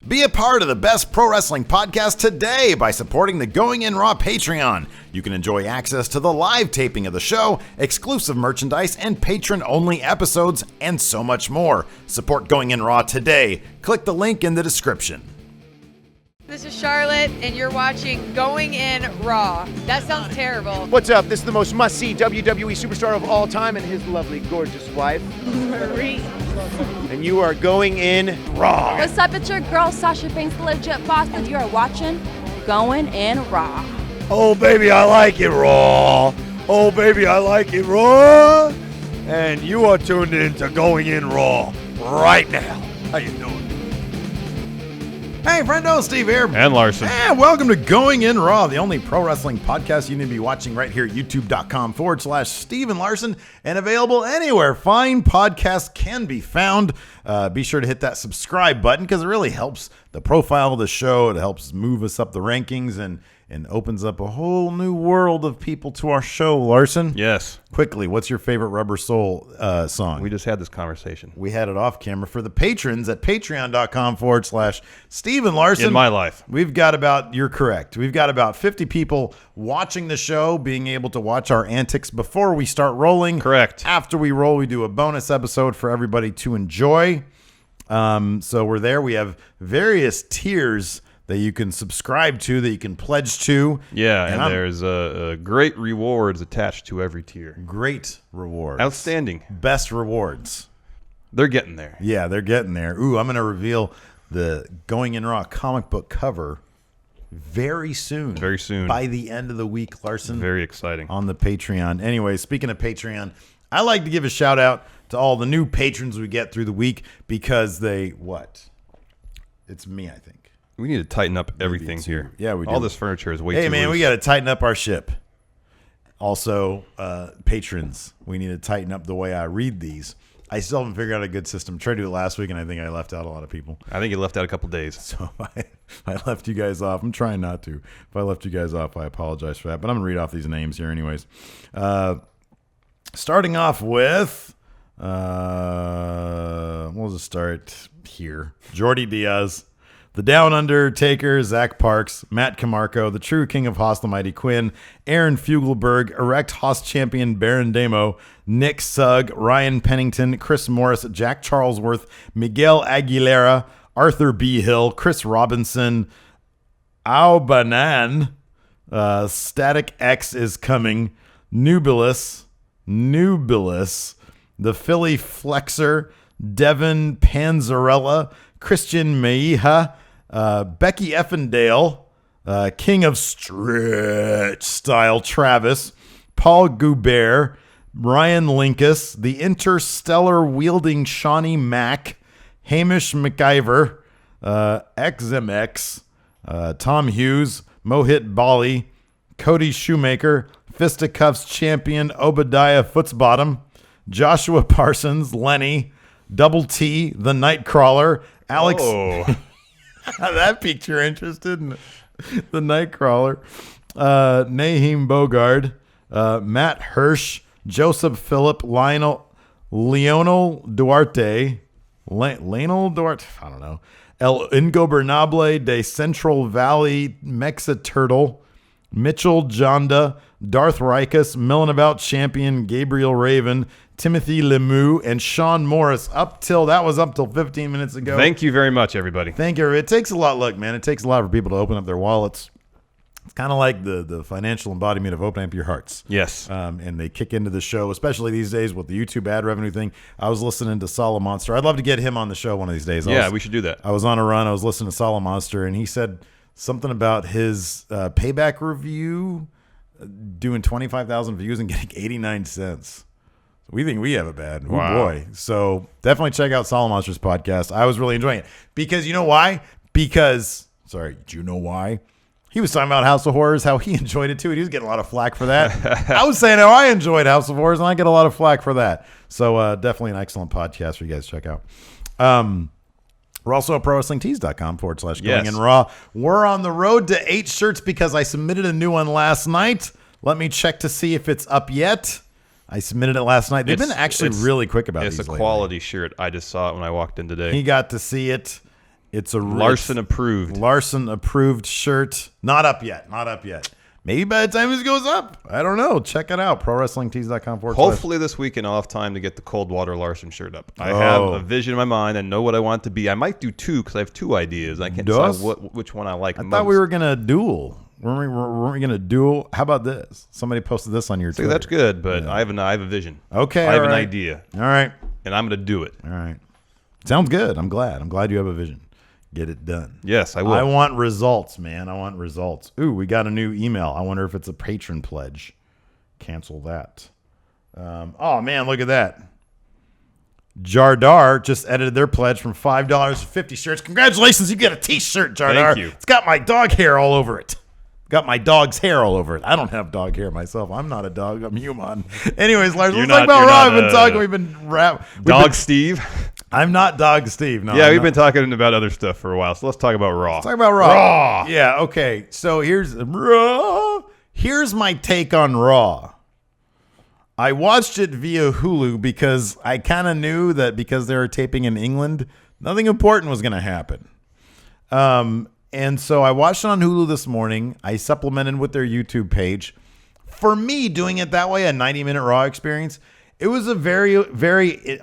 Be a part of the best pro wrestling podcast today by supporting the Going In Raw Patreon. You can enjoy access to the live taping of the show, exclusive merchandise, and patron-only episodes, and so much more. Support Going In Raw today. Click the link in the description. This is Charlotte, and you're watching Going In Raw. That sounds terrible. What's up? This is the most must-see WWE superstar of all time and his lovely, gorgeous wife, Marie. and you are going in Raw. What's up? It's your girl, Sasha Banks, the legit boss, and you are watching Going In Raw. Oh, baby, I like it raw. Oh, baby, I like it raw. And you are tuned in to Going In Raw right now. How you doing? Hey, friendo, Steve here. And Larson. And welcome to Going In Raw, the only pro wrestling podcast you need to be watching right here at youtube.com/Steve and Larson, and available anywhere fine podcasts can be found. Be sure to hit that subscribe button because it really helps the profile of the show. It helps move us up the rankings and opens up a whole new world of people to our show, Larson. Yes. Quickly, what's your favorite Rubber Soul song? We just had this conversation. We had it off camera for the patrons at patreon.com/Steve and Larson. In my life. You're correct. We've got about 50 people watching the show, being able to watch our antics before we start rolling. Correct. After we roll, we do a bonus episode for everybody to enjoy. So we're there. We have various tiers that you can subscribe to, that you can pledge to. Yeah, and there's great rewards attached to every tier. Great rewards. Outstanding. Best rewards. They're getting there. Yeah, they're getting there. Ooh, I'm going to reveal the Going In Raw comic book cover very soon. Very soon. By the end of the week, Larson. Very exciting. On the Patreon. Anyway, speaking of Patreon, I like to give a shout out to all the new patrons we get through the week because it's me, I think. We need to tighten up everything here. Yeah, we do. All this furniture is way too Hey, man, loose. we got to tighten up our ship. Also, patrons, we need to tighten up the way I read these. I still haven't figured out a good system. Tried to do it last week, and I think I left out a lot of people. I think you left out a couple days. So if I left you guys off. I'm trying not to. If I left you guys off, I apologize for that. But I'm going to read off these names here anyways. Starting off with, we'll just start here. Jordy Diaz. The Down Undertaker, Zach Parks, Matt Camarco, the True King of Haas, the Mighty Quinn, Aaron Fugelberg, Erect Haas Champion Baron Damo, Nick Sugg, Ryan Pennington, Chris Morris, Jack Charlesworth, Miguel Aguilera, Arthur B. Hill, Chris Robinson, Banan, Static X is coming, Nubilis, the Philly Flexer, Devin Panzarella, Christian Mejia, Becky Effendale, King of Stretch Style Travis, Paul Goubert, Ryan Linkus, the Interstellar Wielding Shawnee Mack, Hamish McIver, XMX, Tom Hughes, Mohit Bali, Cody Shoemaker, Fisticuffs Champion Obadiah Footsbottom, Joshua Parsons, Lenny, Double T, the Nightcrawler, Alex. Oh. That piqued your interest, didn't it? The Nightcrawler. Naheem Bogard, Matt Hirsch, Joseph Phillip, Lionel Duarte, Lionel Duarte, I don't know. El Ingobernable de Central Valley Mexa Turtle, Mitchell Jonda, Darth Rikus, Millinabout Champion Gabriel Raven, Timothy Lemieux, and Sean Morris. Up till 15 minutes ago. Thank you very much, everybody. Thank you. It takes a lot. Look, man, it takes a lot for people to open up their wallets. It's kind of like the financial embodiment of opening up your hearts. Yes. And they kick into the show, especially these days with the YouTube ad revenue thing. I was listening to Solid Monster. I'd love to get him on the show one of these days. We should do that. I was on a run. I was listening to Solid Monster, and he said something about his payback review doing 25,000 views and getting 89 cents. We think we have it bad. Wow. Oh, boy. So definitely check out Solid Monster's podcast. I was really enjoying it. Because you know why? Do you know why? He was talking about House of Horrors, how he enjoyed it too. He was getting a lot of flack for that. I was saying how I enjoyed House of Horrors, and I get a lot of flack for that. So definitely an excellent podcast for you guys to check out. We're also at ProWrestlingTees.com/Going In Raw. We're on the road to 8 shirts because I submitted a new one last night. Let me check to see if it's up yet. I submitted it last night. They've been actually really quick about these It's a lately. quality shirt. I just saw it when I walked in today. He got to see it. It's a Larson approved. Larson approved shirt. Not up yet. Maybe by the time this goes up, I don't know. Check it out. ProWrestlingTees.com. Hopefully this weekend I'll have time to get the Coldwater Larson shirt up. I have a vision in my mind. I know what I want it to be. I might do 2 because I have 2 ideas. I can't decide which one I like I most. thought we were going to duel. Weren't we going to duel? How about this? Somebody posted this on your Twitter. That's good, but I have a vision. Okay. I have an idea. All right. And I'm going to do it. All right. Sounds good. I'm glad you have a vision. Get it done. Yes, I will. I want results, man. I want results. Ooh, we got a new email. I wonder if it's a patron pledge. Cancel that. Oh, man, look at that. Jardar just edited their pledge from $5 to 50 shirts. Congratulations, you get a t-shirt, Jardar. Thank you. It's got my dog hair all over it. Got my dog's hair all over it. I don't have dog hair myself. I'm not a dog. I'm human. Anyways, Lars, let's talk about Raw. We've been Steve. I'm not Dog Steve. No, yeah, we've been talking about other stuff for a while, so let's talk about Raw. Let's talk about Raw. Yeah, okay. So here's Raw. Here's my take on Raw. I watched it via Hulu because I kind of knew that because they were taping in England, nothing important was going to happen. And so I watched it on Hulu this morning. I supplemented with their YouTube page. For me, doing it that way, a 90-minute Raw experience, it was a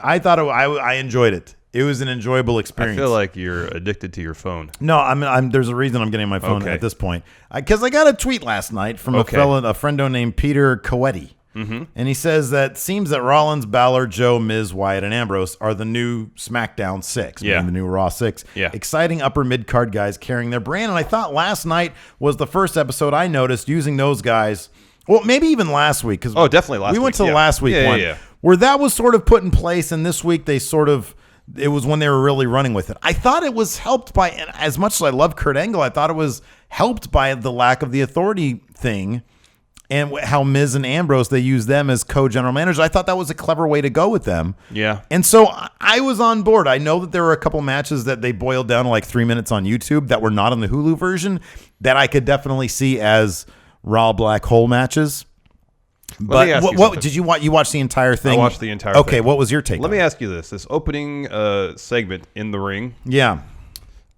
I enjoyed it. It was an enjoyable experience. I feel like you're addicted to your phone. No, there's a reason I'm getting my phone at this point. Because I got a tweet last night from a friendo named Peter Coetti. Mm-hmm. And he says that seems that Rollins, Balor, Joe, Miz, Wyatt, and Ambrose are the new SmackDown 6. Yeah. The new Raw 6. Yeah. Exciting upper mid-card guys carrying their brand. And I thought last night was the first episode I noticed using those guys. Well, maybe even last week. Definitely last week. We went to the last week one. Where that was sort of put in place. And this week it was when they were really running with it. I thought it was helped by, and as much as I love Kurt Angle, I thought it was helped by the lack of the authority thing. And how Miz and Ambrose, they use them as co-general managers. I thought that was a clever way to go with them. Yeah. And so I was on board. I know that there were a couple matches that they boiled down to like 3 minutes on YouTube that were not on the Hulu version that I could definitely see as Raw Black Hole matches. But what did you watch? You watched the entire thing? I watched the entire thing. Okay, what was your take? Let me ask you this opening segment in the ring. Yeah.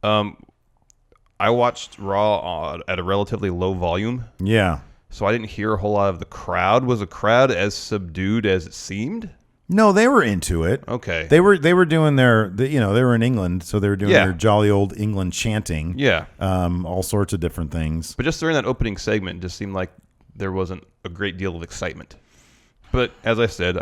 I watched Raw at a relatively low volume. Yeah. So I didn't hear a whole lot of the crowd. Was the crowd as subdued as it seemed? No, they were into it. Okay. They were doing they were in England, so they were doing their jolly old England chanting. Yeah. All sorts of different things. But just during that opening segment, it just seemed like there wasn't a great deal of excitement. But as I said,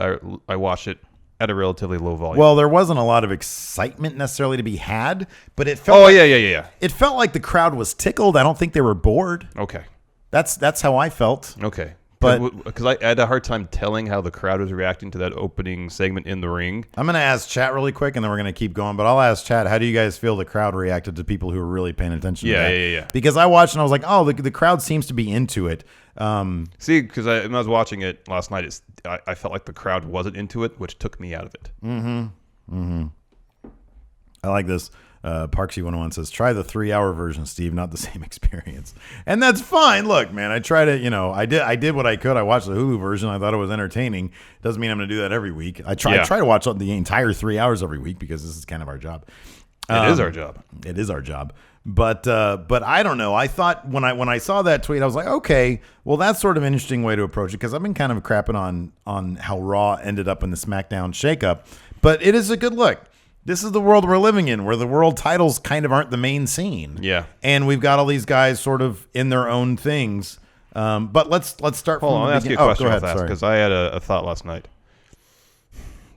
I watched it at a relatively low volume. Well, there wasn't a lot of excitement necessarily to be had, but it felt yeah. It felt like the crowd was tickled. I don't think they were bored. Okay. That's how I felt. Okay. But because I had a hard time telling how the crowd was reacting to that opening segment in the ring. I'm going to ask chat really quick, and then we're going to keep going. But I'll ask chat, how do you guys feel the crowd reacted to people who were really paying attention to that? Yeah. Because I watched, and I was like, oh, the crowd seems to be into it. See, because when I was watching it last night, I felt like the crowd wasn't into it, which took me out of it. I like this. Parksy 101 says, try the 3-hour version, Steve, not the same experience. And that's fine. Look, man, I try to, I did what I could. I watched the Hulu version. I thought it was entertaining. Doesn't mean I'm going to do that every week. I try to watch the entire 3 hours every week because this is kind of our job. It is our job. It is our job. But I don't know. I thought when I saw that tweet, I was like, okay, well, that's sort of an interesting way to approach it because I've been kind of crapping on how Raw ended up in the SmackDown shakeup. But it is a good look. This is the world we're living in, where the world titles kind of aren't the main scene. Yeah, and we've got all these guys sort of in their own things. But let's start. Hold on, from the I'll ask you a question real fast because I had a thought last night.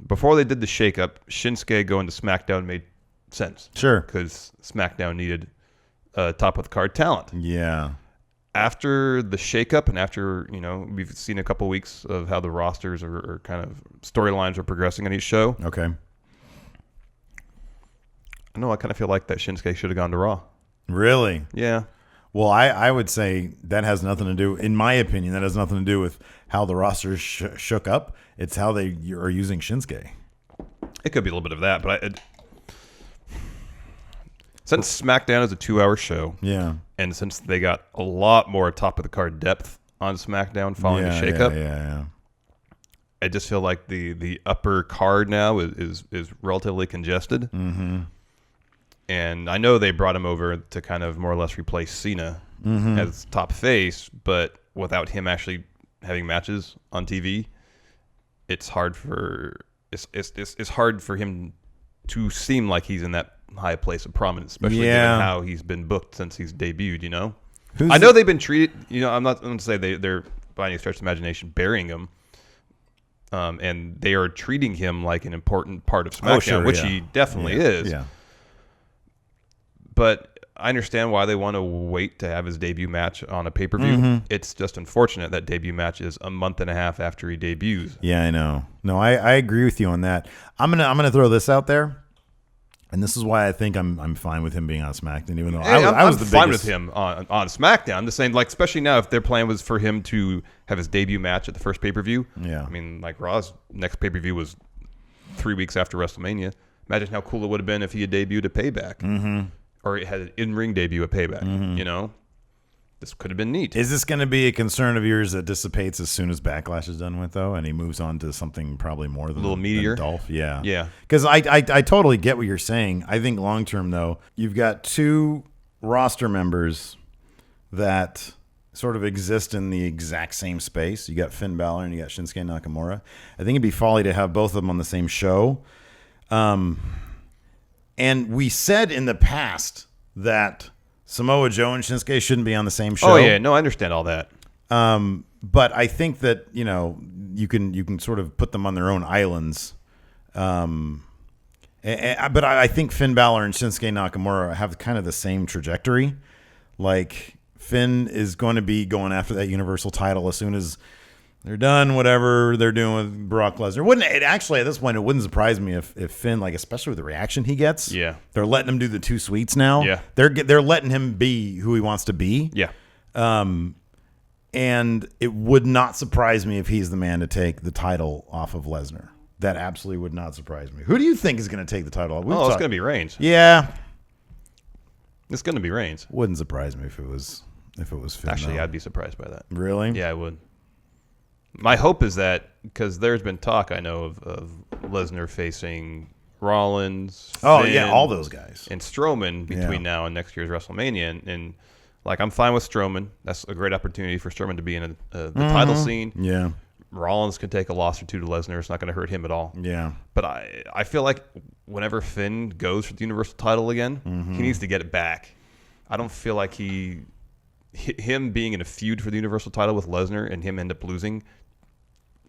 Before they did the shakeup, Shinsuke going to SmackDown made sense. Sure, because SmackDown needed top of the card talent. Yeah. After the shakeup and after we've seen a couple weeks of how the rosters are kind of storylines are progressing on each show. Okay. No, I kind of feel like that Shinsuke should have gone to Raw. Really? Yeah. Well, I would say that has nothing to do, in my opinion, that has nothing to do with how the roster shook up. It's how they are using Shinsuke. It could be a little bit of that, but since SmackDown is a 2-hour show, and since they got a lot more top of the card depth on SmackDown following the shakeup, I just feel like the upper card now is relatively congested. Mm-hmm. And I know they brought him over to kind of more or less replace Cena as top face, but without him actually having matches on TV, it's hard for him to seem like he's in that high place of prominence, especially given how he's been booked since he's debuted. You know, I know they've been treated. You know, I'm not going to say they're by any stretch of imagination burying him, and they are treating him like an important part of SmackDown, which he definitely is. Yeah. But I understand why they want to wait to have his debut match on a pay-per-view. It's just unfortunate that debut match is a month and a half after he debuts. Yeah, I know. No, I agree with you on that. I'm gonna throw this out there, and this is why I think I'm fine with him being on SmackDown, even though I was fine with him on SmackDown. I'm just saying, like, especially now, if their plan was for him to have his debut match at the first pay-per-view. Yeah. I mean, like, Raw's next pay-per-view was 3 weeks after WrestleMania. Imagine how cool it would have been if he had debuted at Payback. Or it had an in-ring debut at Payback. You know, this could have been neat. Is this going to be a concern of yours that dissipates as soon as Backlash is done with, though, and he moves on to something probably more than a little meatier? Dolph? Yeah. Yeah. Because I totally get what you're saying. I think long-term, though, you've got two roster members that sort of exist in the exact same space. You got Finn Balor and you got Shinsuke Nakamura. I think it'd be folly to have both of them on the same show. And we said in the past that Samoa Joe and Shinsuke shouldn't be on the same show. Oh yeah, no, I understand all that. But I think that, you know, you can sort of put them on their own islands. But I think Finn Balor and Shinsuke Nakamura have kind of the same trajectory. Like, Finn is going to be going after that Universal title as soon as they're done whatever they're doing with Brock Lesnar. Actually, at this point, it wouldn't surprise me if Finn, like, especially with the reaction he gets. They're letting him do the 2 sweets now. They're letting him be who he wants to be. And it would not surprise me if he's the man to take the title off of Lesnar. That absolutely would not surprise me. Who do you think is going to take the title off? It's going to be Reigns. Yeah, it's going to be Reigns. Wouldn't surprise me if it was Finn. Actually, though. I'd be surprised by that. Really? Yeah, I would. My hope is that, because there's been talk, I know, of Lesnar facing Rollins, Finn, all those guys, and Strowman between now and next year's WrestleMania. And like, I'm fine with Strowman. That's a great opportunity for Strowman to be in the title scene. Yeah. Rollins could take a loss or two to Lesnar. It's not going to hurt him at all. Yeah. But I feel like whenever Finn goes for the Universal title again, he needs to get it back. I don't feel like him being in a feud for the Universal title with Lesnar and him end up losing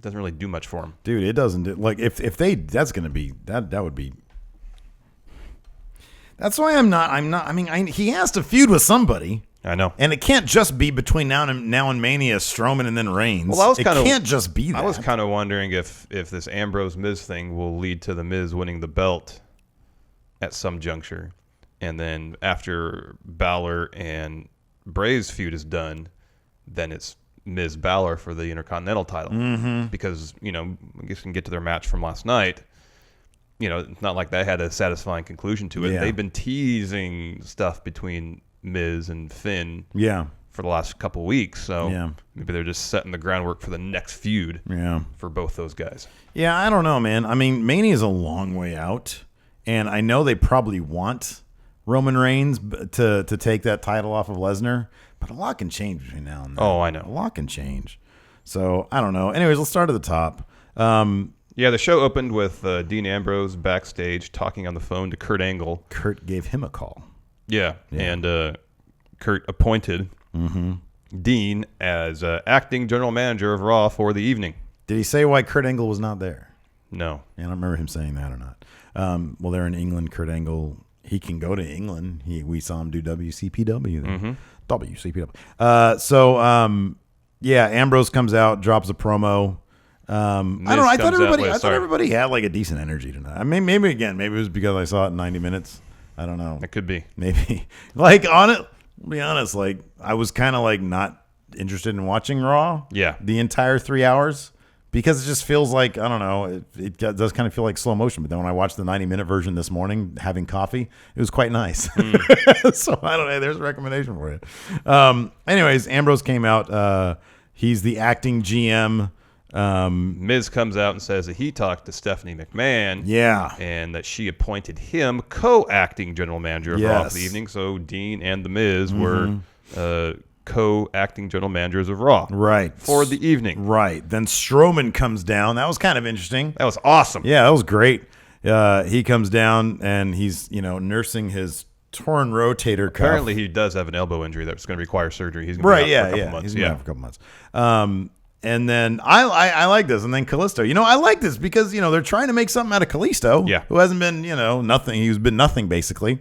doesn't really do much for him. Dude, it doesn't. Like, if they, that's going to be, that would be. That's why I'm not, I mean, he has to feud with somebody. I know. And it can't just be between now and Mania, Strowman and then Reigns. Well, it can't just be that. I was kind of wondering if this Ambrose Miz thing will lead to the Miz winning the belt at some juncture. And then after Balor and Bray's feud is done, then it's Miz Balor for the Intercontinental title. Because, you know, I guess we can get to their match from last night. You know, it's not like that had a satisfying conclusion to it. They've been teasing stuff between Miz and Finn for the last couple weeks. So maybe they're just setting the groundwork for the next feud for both those guys. Yeah, I don't know, man. I mean, Mania is a long way out. And I know they probably want Roman Reigns to take that title off of Lesnar. But a lot can change between now and then. Oh, I know. A lot can change. So, I don't know. Anyways, let's start at the top. The show opened with Dean Ambrose backstage talking on the phone to Kurt Angle. Kurt gave him a call. Yeah. And Kurt appointed Dean as acting general manager of Raw for the evening. Did he say why Kurt Angle was not there? No. I don't remember him saying that or not. Well, they're in England. Kurt Angle, he can go to England. We saw him do WCPW there. WCPW. Ambrose comes out, drops a promo. I don't know. I thought everybody had like a decent energy tonight. I mean, maybe it was because I saw it in 90 minutes. I don't know. It could be. Maybe. Like, I'll be honest, like, I was kind of like not interested in watching Raw. Yeah. The entire 3 hours. Because it just feels like, I don't know, it does kind of feel like slow motion. But then when I watched the 90-minute version this morning, having coffee, it was quite nice. So I don't know. There's a recommendation for you. Anyways, Ambrose came out. He's the acting GM. Miz comes out and says that he talked to Stephanie McMahon. Yeah. And that she appointed him co-acting general manager of Raw for the evening. So Dean and The Miz were co-acting general managers of Raw. Right. For the evening. Right. Then Strowman comes down. That was kind of interesting. That was awesome. Yeah, that was great. He comes down and he's, nursing his torn rotator cuff. Apparently he does have an elbow injury that's going to require surgery. He's going to be out for a couple months. He's out for a couple months. And then I like this. And then Kalisto. I like this because, they're trying to make something out of Kalisto. Yeah. Who hasn't been, nothing. He's been nothing, basically.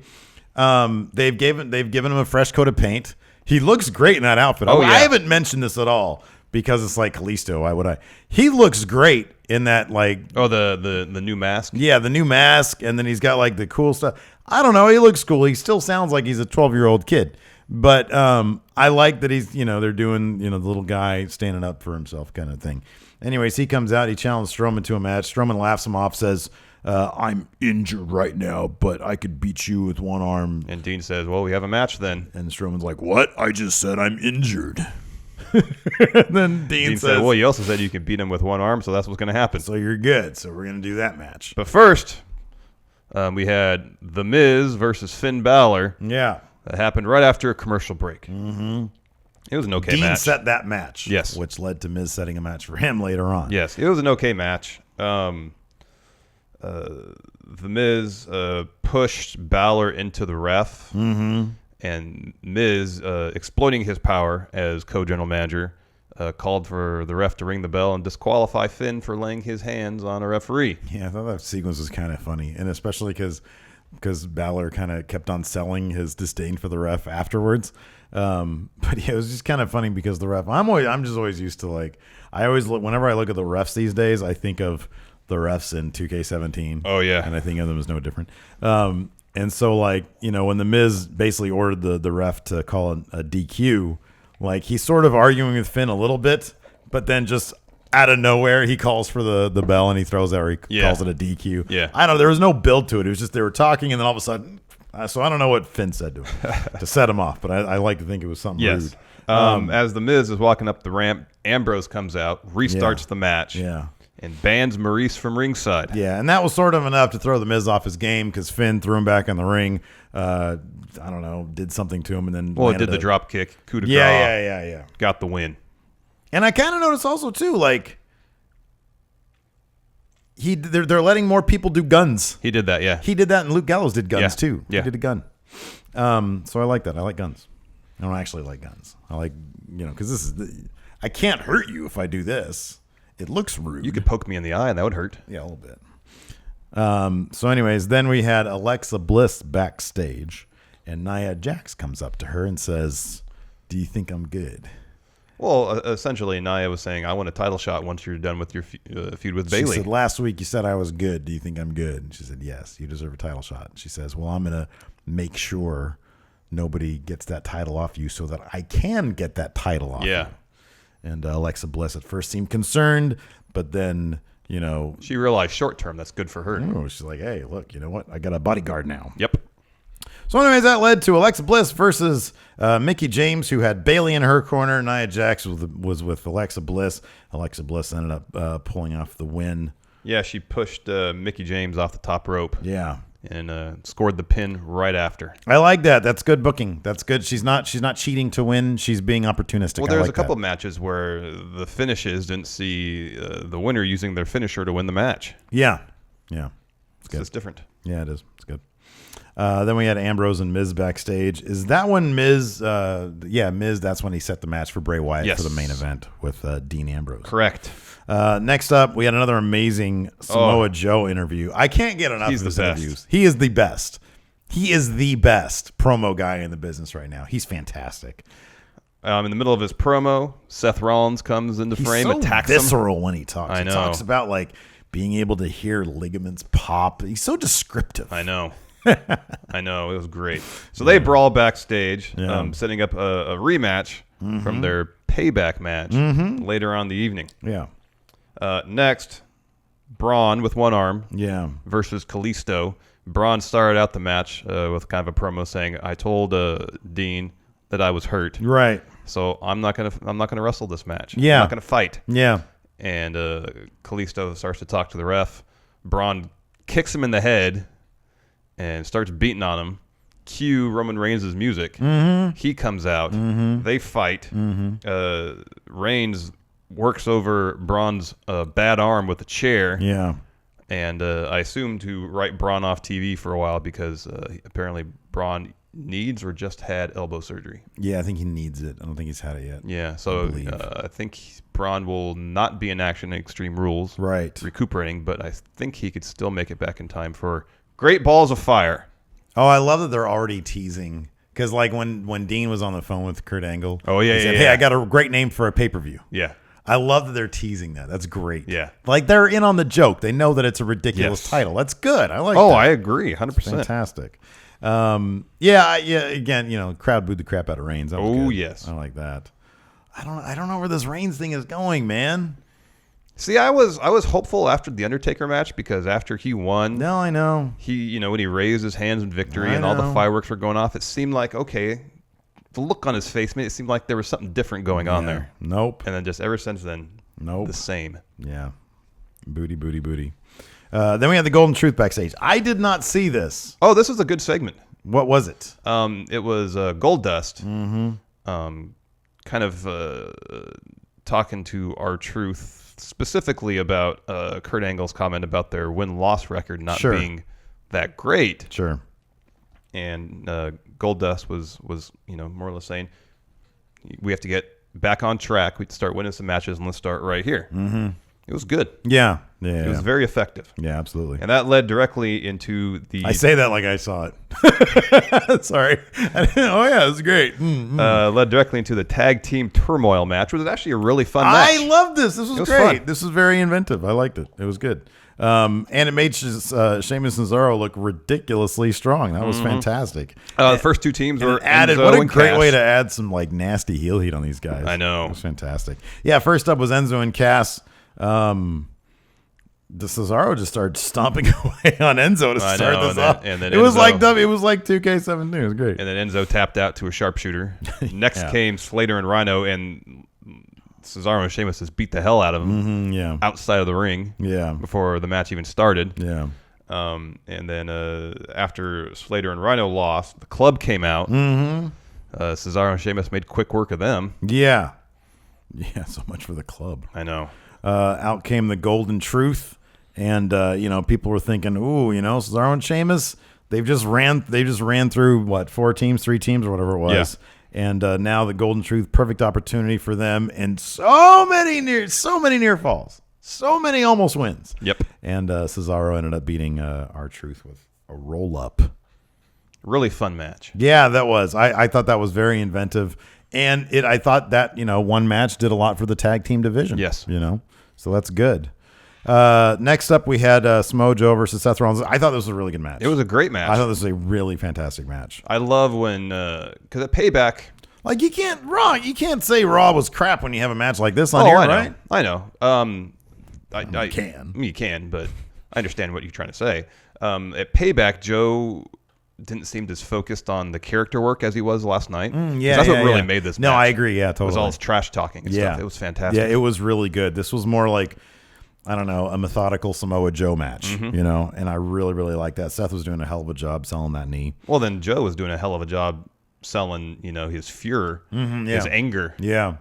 They've given him a fresh coat of paint. He looks great in that outfit. Oh, yeah. I haven't mentioned this at all because it's like Kalisto. Why would I? He looks great in that, like... Oh, the new mask? Yeah, the new mask. And then he's got, like, the cool stuff. I don't know. He looks cool. He still sounds like he's a 12-year-old kid. But I like that he's, they're doing, the little guy standing up for himself kind of thing. Anyways, he comes out. He challenges Strowman to a match. Strowman laughs him off, says, I'm injured right now, but I could beat you with one arm. And Dean says, well, we have a match then. And Strowman's like, what? I just said I'm injured. And then Dean says, well, you also said you could beat him with one arm, so that's what's going to happen. So you're good. So we're going to do that match. But first, we had The Miz versus Finn Balor. Yeah. That happened right after a commercial break. Mm-hmm. It was an okay Dean match. Dean set that match. Yes. Which led to Miz setting a match for him later on. Yes. It was an okay match. The Miz pushed Balor into the ref. Mm-hmm. And Miz, exploiting his power as co-general manager, called for the ref to ring the bell and disqualify Finn for laying his hands on a referee. Yeah, I thought that sequence was kind of funny. And especially because Balor kind of kept on selling his disdain for the ref afterwards. But yeah, it was just kind of funny because the ref, I'm just always used to, like, whenever I look at the refs these days, I think of the refs in 2K17. Oh, yeah. And I think of them as no different. And so, like, when the Miz basically ordered the ref to call a DQ, like, he's sort of arguing with Finn a little bit, but then just out of nowhere, he calls for the bell and he throws out, or he calls it a DQ. Yeah. I don't know. There was no build to it. It was just they were talking, and then all of a sudden, so I don't know what Finn said to him to set him off, but I like to think it was something rude. As the Miz is walking up the ramp, Ambrose comes out, restarts the match. Yeah. And bans Maurice from ringside. Yeah, and that was sort of enough to throw the Miz off his game because Finn threw him back in the ring. I don't know, did something to him, and then it did the drop kick, coup de grace. Yeah. Got the win. And I kind of noticed also too, like they're letting more people do guns. He did that, yeah. He did that, and Luke Gallows did guns too. Yeah. He did a gun. So I like that. I like guns. I don't actually like guns. I like because I can't hurt you if I do this. It looks rude. You could poke me in the eye, and that would hurt. Yeah, a little bit. So anyways, then we had Alexa Bliss backstage, and Nia Jax comes up to her and says, do you think I'm good? Well, essentially, Nia was saying, I want a title shot once you're done with your feud with Bayley. She said, last week you said I was good. Do you think I'm good? And she said, yes, you deserve a title shot. She says, well, I'm going to make sure nobody gets that title off you so that I can get that title off you. And Alexa Bliss at first seemed concerned, but then, she realized short term that's good for her. She's like, hey, look, you know what? I got a bodyguard now. Yep. So anyways, that led to Alexa Bliss versus Mickie James, who had Bayley in her corner. Nia Jax was with Alexa Bliss. Alexa Bliss ended up pulling off the win. Yeah, she pushed Mickie James off the top rope. Yeah. And scored the pin right after. I like that. That's good booking. That's good. She's not cheating to win. She's being opportunistic. Well, there's a couple matches where the finishes didn't see the winner using their finisher to win the match. Yeah. It's good. It's different. Yeah, it is. It's good. Then we had Ambrose and Miz backstage. Is that when Miz? Miz. That's when he set the match for Bray Wyatt for the main event with Dean Ambrose. Correct. Next up, we had another amazing Samoa Joe interview. I can't get enough of his interviews. He is the best. He is the best promo guy in the business right now. He's fantastic. In the middle of his promo, Seth Rollins comes into frame, attacks him. He's so visceral when he talks. I know. He talks about, like, being able to hear ligaments pop. He's so descriptive. I know. I know. It was great. So they brawl backstage, setting up a rematch from their payback match later on in the evening. Yeah. Next, Braun with one arm versus Kalisto. Braun started out the match with kind of a promo saying, I told Dean that I was hurt. Right. So I'm not gonna wrestle this match. Yeah. I'm not gonna fight. Yeah. and Kalisto starts to talk to the ref. Braun kicks him in the head and starts beating on him. Cue Roman Reigns' music. Mm-hmm. He comes out. Mm-hmm. They fight. Mm-hmm. Reigns works over Braun's bad arm with a chair. Yeah. And I assume to write Braun off TV for a while because apparently Braun needs or just had elbow surgery. Yeah, I think he needs it. I don't think he's had it yet. Yeah, so I think Braun will not be in action in Extreme Rules. Right. Recuperating, but I think he could still make it back in time for Great Balls of Fire. Oh, I love that they're already teasing. Because like when Dean was on the phone with Kurt Angle. Oh, yeah, he said, yeah, hey, yeah. I got a great name for a pay-per-view. Yeah. I love that they're teasing that. That's great. Yeah. Like they're in on the joke. They know that it's a ridiculous title. That's good. I like that. Oh, I agree. 100%. It's fantastic. Yeah. Again, crowd booed the crap out of Reigns. That was Oh, good. yes. I like that. I don't know where this Reigns thing is going, man. See, I was hopeful after the Undertaker match because after he won, No, I know. he when he raised his hands in victory I and all the know. fireworks were going off, it seemed like okay. The look on his face made it seem like there was something different going on Yeah. there. Nope. And then just ever since then, the same. Yeah. Booty. Then we had the Golden Truth backstage. I did not see this. Oh, this was a good segment. What was it? It was Gold Dust, kind of talking to R-Truth specifically about Kurt Angle's comment about their win-loss record not Sure. being that great. Sure. And Goldust was more or less saying we have to get back on track. We start winning some matches, and let's start right here. Mm-hmm. It was good. Yeah. It was very effective. Yeah, absolutely. And that led directly into the. I say that like I saw it. Sorry. Oh yeah, it was great. Led directly into the tag team turmoil match, which was actually a really fun match. I love this. This was was great. fun. This was very inventive. I liked it. It was good. And it made Sheamus and Cesaro look ridiculously strong. That was fantastic. The first two teams And were it added Enzo what a and great Cass. way to add some like nasty heel heat on these guys. I know. It was fantastic. Yeah, first up was Enzo and Cass. The Cesaro just started stomping away on Enzo to I start know, this and off. then- and then it was Enzo- like 2K17. It was great. And then Enzo tapped out to a sharpshooter. Next Yeah. came Slater and Rhino, and Cesaro and Sheamus just beat the hell out of him Yeah. outside of the ring Yeah. before the match even started. Yeah. And then after Slater and Rhino lost, the club came out. Cesaro and Sheamus made quick work of them. Yeah. Yeah. So much for the club. I know. Out came the Golden Truth. And, people were thinking, ooh, Cesaro and Sheamus, they just ran through, what, 3 teams or whatever it was. Yeah. And now the Golden Truth, perfect opportunity for them. And so many near falls. So many almost wins. Yep. And Cesaro ended up beating R-Truth with a roll-up. Really fun match. Yeah, that was. I thought that was very inventive. And I thought that, one match did a lot for the tag team division. Yes. So that's good. Next up, we had Samoa Joe versus Seth Rollins. I thought this was a really good match. It was a great match. I thought this was a really fantastic match. I love when, because at Payback. Like you can't say Raw was crap when you have a match like this on here, right? I know. You can. You can, but I understand what you're trying to say. At Payback, Joe didn't seem as focused on the character work as he was last night. That's what really made this match. No, I agree. Yeah, totally. It was all his trash talking and stuff. It was fantastic. Yeah, it was really good. This was more like, I don't know, a methodical Samoa Joe match, and I really, really like that. Seth was doing a hell of a job selling that knee. Well, then Joe was doing a hell of a job selling, his furor, his anger. Yeah.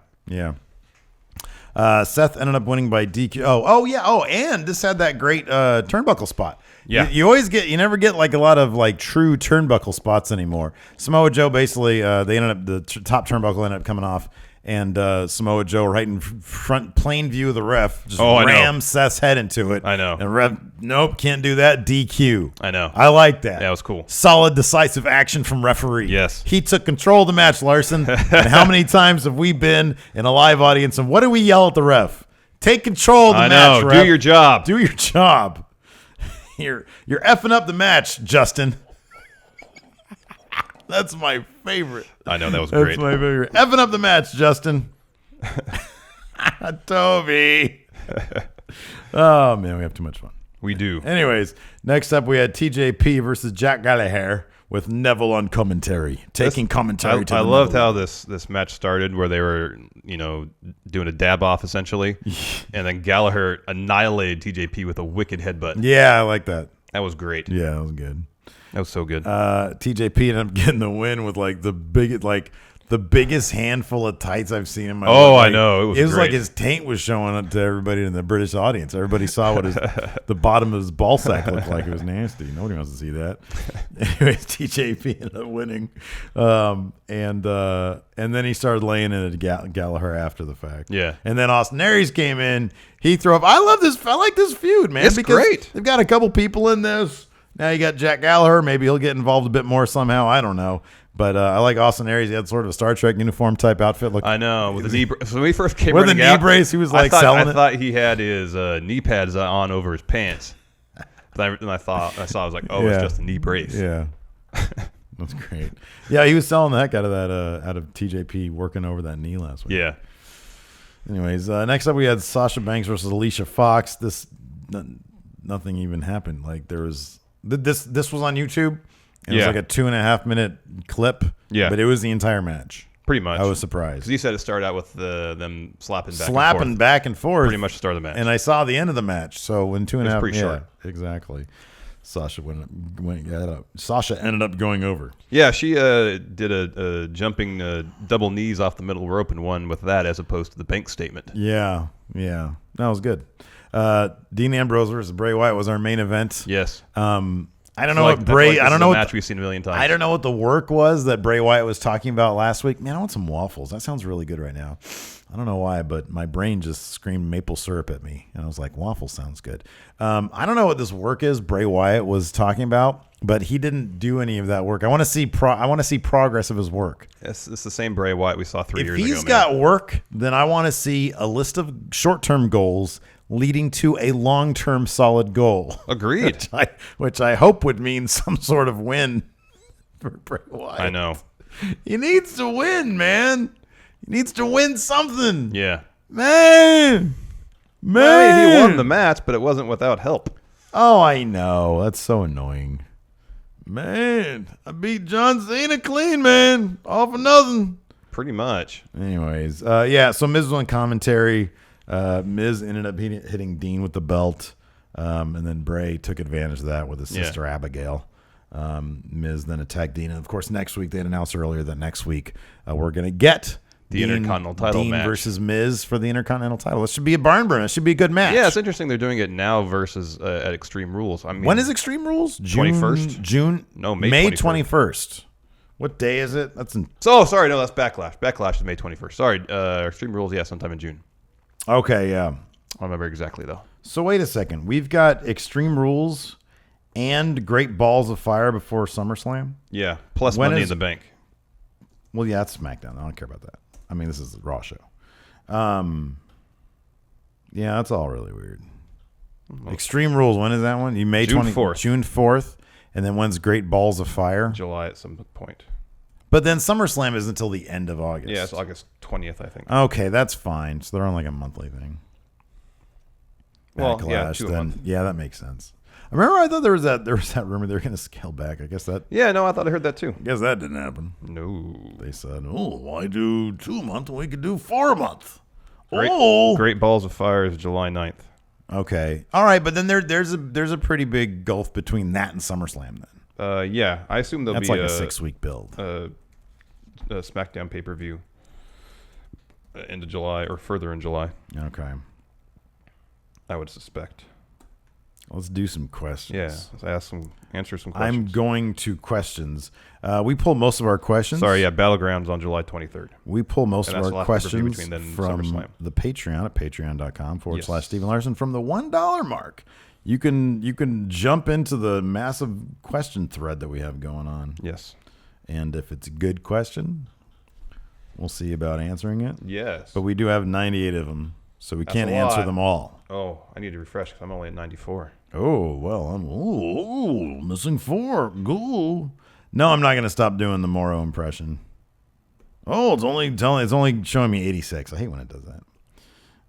Seth ended up winning by DQ. And this had that great turnbuckle spot. Yeah. You never get like a lot of like true turnbuckle spots anymore. Samoa Joe basically, the top turnbuckle ended up coming off, and Samoa Joe right in front, plain view of the ref, just rammed Seth's head into it. I know. And ref, nope, can't do that. DQ. I know. I like that. That was cool. Solid, decisive action from referee. Yes. He took control of the match, Larson. And how many times have we been in a live audience and what do we yell at the ref? Take control of the match, ref. Do your job. Do your job. You're effing up the match, Justin. That's my favorite. I know, that was That's great. my favorite. Effing up the match, Justin. Toby. Oh, man, we have too much fun. We do. Anyways, next up we had TJP versus Jack Gallagher. with Neville on commentary, taking commentary to I the loved Neville. how this match started, where they were, doing a dab off essentially, and then Gallagher annihilated TJP with a wicked headbutt. Yeah, I like that. That was great. Yeah, that was good. That was so good. TJP ended up getting the win with like the biggest handful of tights I've seen in my life. Oh, Like, I know. It was like great. his taint was showing up to everybody in the British audience. Everybody saw what the bottom of his ball sack looked like. It was nasty. Nobody wants to see that. Anyways, TJP ended up winning. And then he started laying into Gallagher after the fact. Yeah. And then Austin Aries came in. He threw up. I like this feud, man. It's because great. They've got a couple people in this. Now you got Jack Gallagher. Maybe he'll get involved a bit more somehow. I don't know. But I like Austin Aries. He had sort of a Star Trek uniform type outfit. I know. With the knee so when he first came with the running knee out, brace, he was like I selling it. thought he had his knee pads on over his pants. And I was like, oh, Yeah. it's just a knee brace. Yeah. That's great. Yeah, he was selling the heck out of that, out of TJP working over that knee last week. Yeah. Anyways, next up we had Sasha Banks versus Alicia Fox. Nothing even happened. Like there was this was on YouTube. It was Yeah. like a 2.5 minute clip. Yeah. But it was the entire match. Pretty much. I was surprised. Because he said it started out with them slapping Slapping back and forth. Pretty much the start of the match. And I saw the end of the match. So in 2.5 pretty short. Exactly. Sasha Sasha ended up going over. Yeah, she did a jumping double knees off the middle rope and won with that as opposed to the bank statement. Yeah. That was good. Dean Ambrose versus Bray Wyatt was our main event. Yes. I don't know what Bray. I don't know a what match we've seen a million times. I don't know what the work was that Bray Wyatt was talking about last week. Man, I want some waffles. That sounds really good right now. I don't know why, but my brain just screamed maple syrup at me, and I was like, waffles sounds good. I don't know what this work is Bray Wyatt was talking about, but he didn't do any of that work. I want to see progress of his work. It's the same Bray Wyatt we saw 3 years ago. If he's got work, then I want to see a list of short-term goals leading to a long-term solid goal. Agreed. Which I hope would mean some sort of win for Bray Wyatt. I know. He needs to win, man. He needs to win something. Yeah. Man. Well, I mean, he won the match, but it wasn't without help. Oh, I know. That's so annoying. Man, I beat John Cena clean, man. All for nothing. Pretty much. Anyways, so Miz was on commentary. Miz ended up hitting Dean with the belt, and then Bray took advantage of that with his sister Abigail. Miz then attacked Dean, and of course next week they had announced earlier that next week we're going to get the Intercontinental title Dean match versus Miz for the Intercontinental title. This should be a barn burner. It should be a good match. Yeah, it's interesting they're doing it now versus at Extreme Rules. I mean, when is Extreme Rules? 21st? June? No, May 21st. 21st. What day is it? That's sorry, no, that's Backlash. Backlash is May 21st. Sorry, Extreme Rules, sometime in June. okay. Yeah. I don't remember exactly though. So wait a second. We've got Extreme Rules and Great Balls of Fire before SummerSlam. Yeah, plus When Money is- in the Bank. Well, yeah, that's SmackDown. I don't care about that. I mean, this is the Raw show. Yeah, that's all really weird. Extreme Rules. When is that one? You May June 4th. June 4th. And then when's Great Balls of Fire? July at some point. But then SummerSlam is until the end of August. Yeah, it's August 20th, I think. Okay, that's fine. So they're on like a monthly thing. Well, yeah, Backlash, 2 a then. month. Yeah, that makes sense. I remember I thought there was that rumor they were going to scale back. I guess that Yeah, no, I thought I heard that too. didn't happen. No. They said, "Oh, why do 2 months when we could do 4 months?" Great, Oh, Great Balls of Fire is July 9th. okay, all right, but then there's a pretty big gulf between that and SummerSlam. Then Yeah, I assume there'll that's be like a 6-week build. a SmackDown pay-per-view into July or further in July, Okay, I would suspect. let's do some questions. Yeah, let's answer some I'm questions. going to questions. We pull most of our questions. Sorry, yeah, Battlegrounds on July 23rd. We pull most And of that's our the last pay-per-view questions between then and from SummerSlam. the Patreon at patreon.com/ Yes. Stephen Larson. From the $1 mark, you can jump into the massive question thread that we have going on. Yes. And if it's a good question, we'll see about answering it. Yes. But we do have 98 of them, so we That's can't a answer lot. them all. Oh, I need to refresh because I'm only at 94. Oh, well, I'm missing 4. Go. No, I'm not going to stop doing the Morrow impression. Oh, it's only showing me 86. I hate when it does that.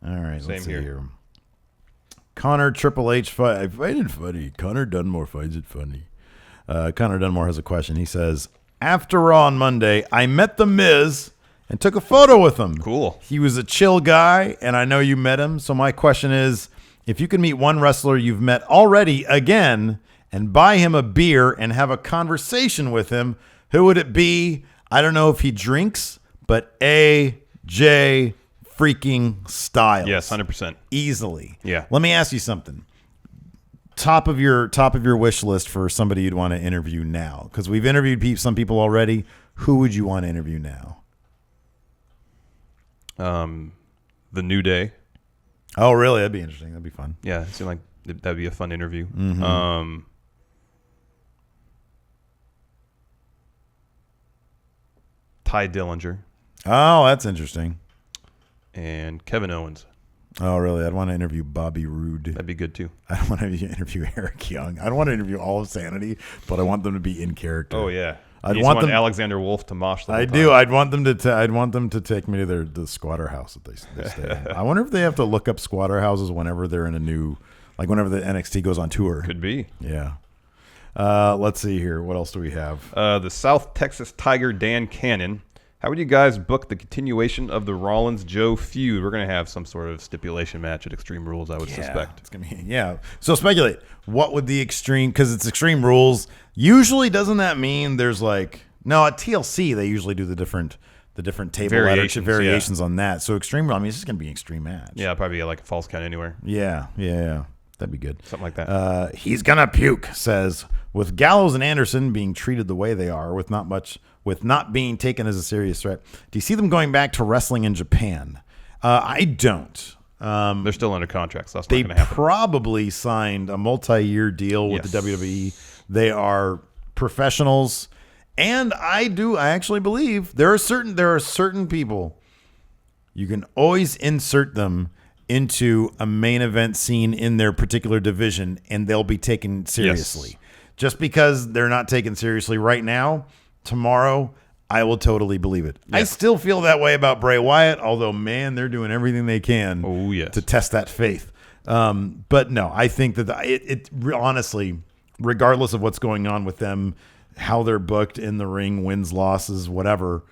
All right, Same let's see here. here. Connor Triple H fight. I find it funny. Connor Dunmore finds it funny. Connor Dunmore has a question. He says, after Raw on Monday, I met The Miz and took a photo with him. Cool. He was a chill guy, and I know you met him. So my question is, if you could meet one wrestler you've met already again and buy him a beer and have a conversation with him, who would it be? I don't know if he drinks, but AJ freaking Styles. Yes, 100%. Easily. Yeah. Let me ask you something. Top of your wish list for somebody you'd want to interview now, because we've interviewed some people already. Who would you want to interview now? The New Day. Oh, really? That'd be interesting. That'd be fun. Yeah, it seemed like that'd be a fun interview. Mm-hmm. Ty Dillinger Oh, that's interesting. and Kevin Owens. Oh, really? I'd want to interview Bobby Roode. That'd be good too. I don't want to interview Eric Young. I don't want to interview all of Sanity, but I want them to be in character. Oh yeah. I'd You just want them. Alexander Wolf to mosh the whole I time. do. I'd want them to. I'd want them to take me to the squatter house that they stay in. I wonder if they have to look up squatter houses whenever they're in a new, like whenever the NXT goes on tour. Could be. Yeah. Let's see here. What else do we have? The South Texas Tiger Dan Cannon. How would you guys book the continuation of the Rollins-Joe feud? We're going to have some sort of stipulation match at Extreme Rules, I would suspect. It's gonna be, yeah. So speculate. What would the Extreme? Because it's Extreme Rules. Usually, doesn't that mean there's like no at TLC they usually do the different table variations on that. So Extreme. I mean, it's just gonna be an extreme match. Yeah, probably like a false count anywhere. Yeah. That'd be good. Something like that. He's gonna puke. Says with Gallows and Anderson being treated the way they are, with not being taken as a serious threat. Do you see them going back to wrestling in Japan? I don't. They're still under contract, so that's not They going to happen. probably signed a multi-year deal with the WWE. They are professionals, and I actually believe there are certain people you can always insert them into a main event scene in their particular division, and they'll be taken seriously. Yes. Just because they're not taken seriously right now, tomorrow I will totally believe it. I still feel that way about Bray Wyatt, although, man, they're doing everything they can to test that faith. But no, I think that it honestly, regardless of what's going on with them, how they're booked in the ring, wins, losses, whatever,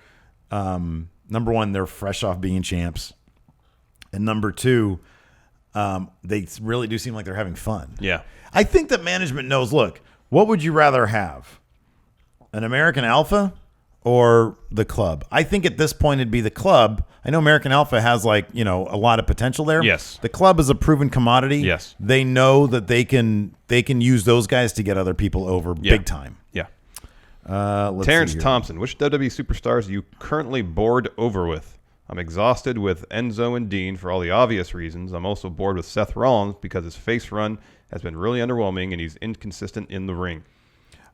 number one, they're fresh off being champs. And number two, they really do seem like they're having fun. Yeah. I think that management knows, look, what would you rather have? An American Alpha or the club? I think at this point it'd be the club. I know American Alpha has a lot of potential there. Yes. The club is a proven commodity. Yes. They know that they can use those guys to get other people over big time. Yeah. Let's Terrence see here. Thompson, which WWE superstars are you currently bored over with? I'm exhausted with Enzo and Dean for all the obvious reasons. I'm also bored with Seth Rollins because his face run has been really underwhelming and he's inconsistent in the ring.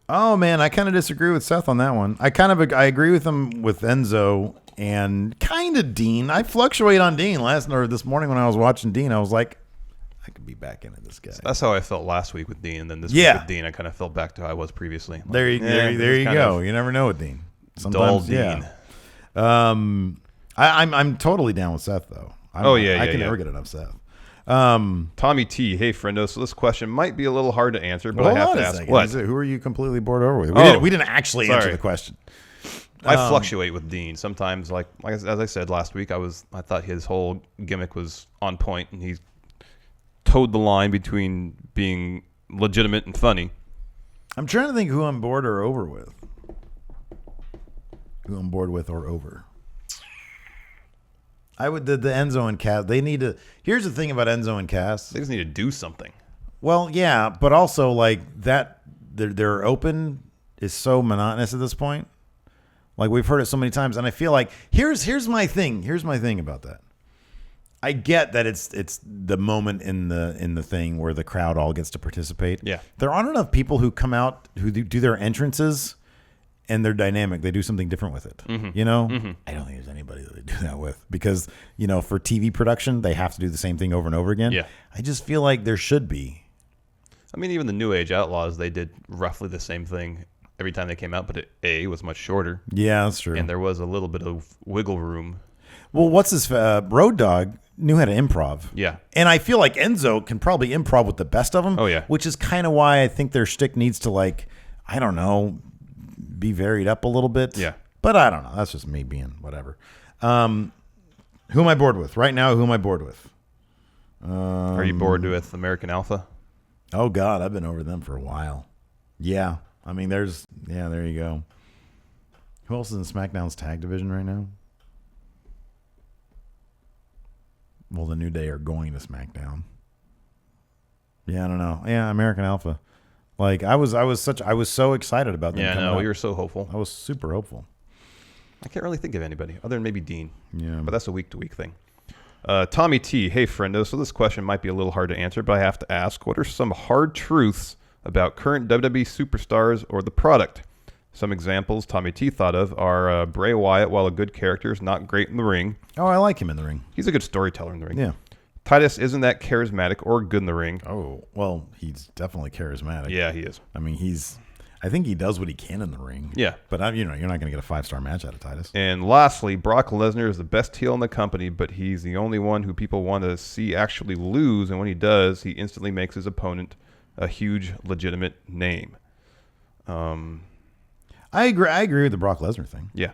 Oh man, I kind of disagree with Seth on that one. I agree with him with Enzo and kind of Dean. I fluctuate on Dean this morning when I was watching Dean. I was like, I could be back into this guy. That's how I felt last week with Dean, and then this week with Dean, I kind of felt back to how I was previously. Like, there you go. You never know with Dean. Dull Sometimes, Dean. I'm totally down with Seth though. I can never get enough Seth. Tommy T, hey friendo. So this question might be a little hard to answer, but I have to ask. What? Who are you completely bored over with? We didn't actually answer the question. I fluctuate with Dean. Sometimes, like as I said last week, I thought his whole gimmick was on point, and he towed the line between being legitimate and funny. I'm trying to think who I'm bored or over with. Who I'm bored with or over. I would the Enzo and Cass. They need to. Here's the thing about Enzo and Cass. They just need to do something. Well, yeah, but also like that. Their open is so monotonous at this point. Like we've heard it so many times, and I feel like here's my thing. Here's my thing about that. I get that it's the moment in the thing where the crowd all gets to participate. Yeah, there aren't enough people who come out who do their entrances. And they're dynamic. They do something different with it. Mm-hmm. You know? Mm-hmm. I don't think there's anybody that they do that with because, for TV production, they have to do the same thing over and over again. Yeah. I just feel like there should be. I mean, even the New Age Outlaws, they did roughly the same thing every time they came out, but it was much shorter. Yeah, that's true. And there was a little bit of wiggle room. Well, what's his Road Dogg knew how to improv. Yeah. And I feel like Enzo can probably improv with the best of them. Oh, yeah. Which is kind of why I think their shtick needs to I don't know, be varied up a little bit. Yeah. But I don't know. That's just me being whatever. Who am I bored with? Right now, who am I bored with? Are you bored with American Alpha? Oh, God, I've been over them for a while. Yeah. I mean, there you go. Who else is in SmackDown's tag division right now? Well, the New Day are going to SmackDown. Yeah, I don't know. Yeah, American Alpha. Like I was so excited about them. Yeah, coming no, up. we were so hopeful. I was super hopeful. I can't really think of anybody other than maybe Dean. Yeah. But that's a week-to-week thing. Tommy T. Hey, friendo. So this question might be a little hard to answer, but I have to ask, what are some hard truths about current WWE superstars or the product? Some examples Tommy T thought of are Bray Wyatt, while a good character, is not great in the ring. Oh, I like him in the ring. He's a good storyteller in the ring. Yeah. Titus isn't that charismatic or good in the ring. Oh, well, he's definitely charismatic. Yeah, he is. I mean, I think he does what he can in the ring. Yeah. But you're not going to get a 5-star match out of Titus. And lastly, Brock Lesnar is the best heel in the company, but he's the only one who people want to see actually lose. And when he does, he instantly makes his opponent a huge, legitimate name. I agree with the Brock Lesnar thing. Yeah.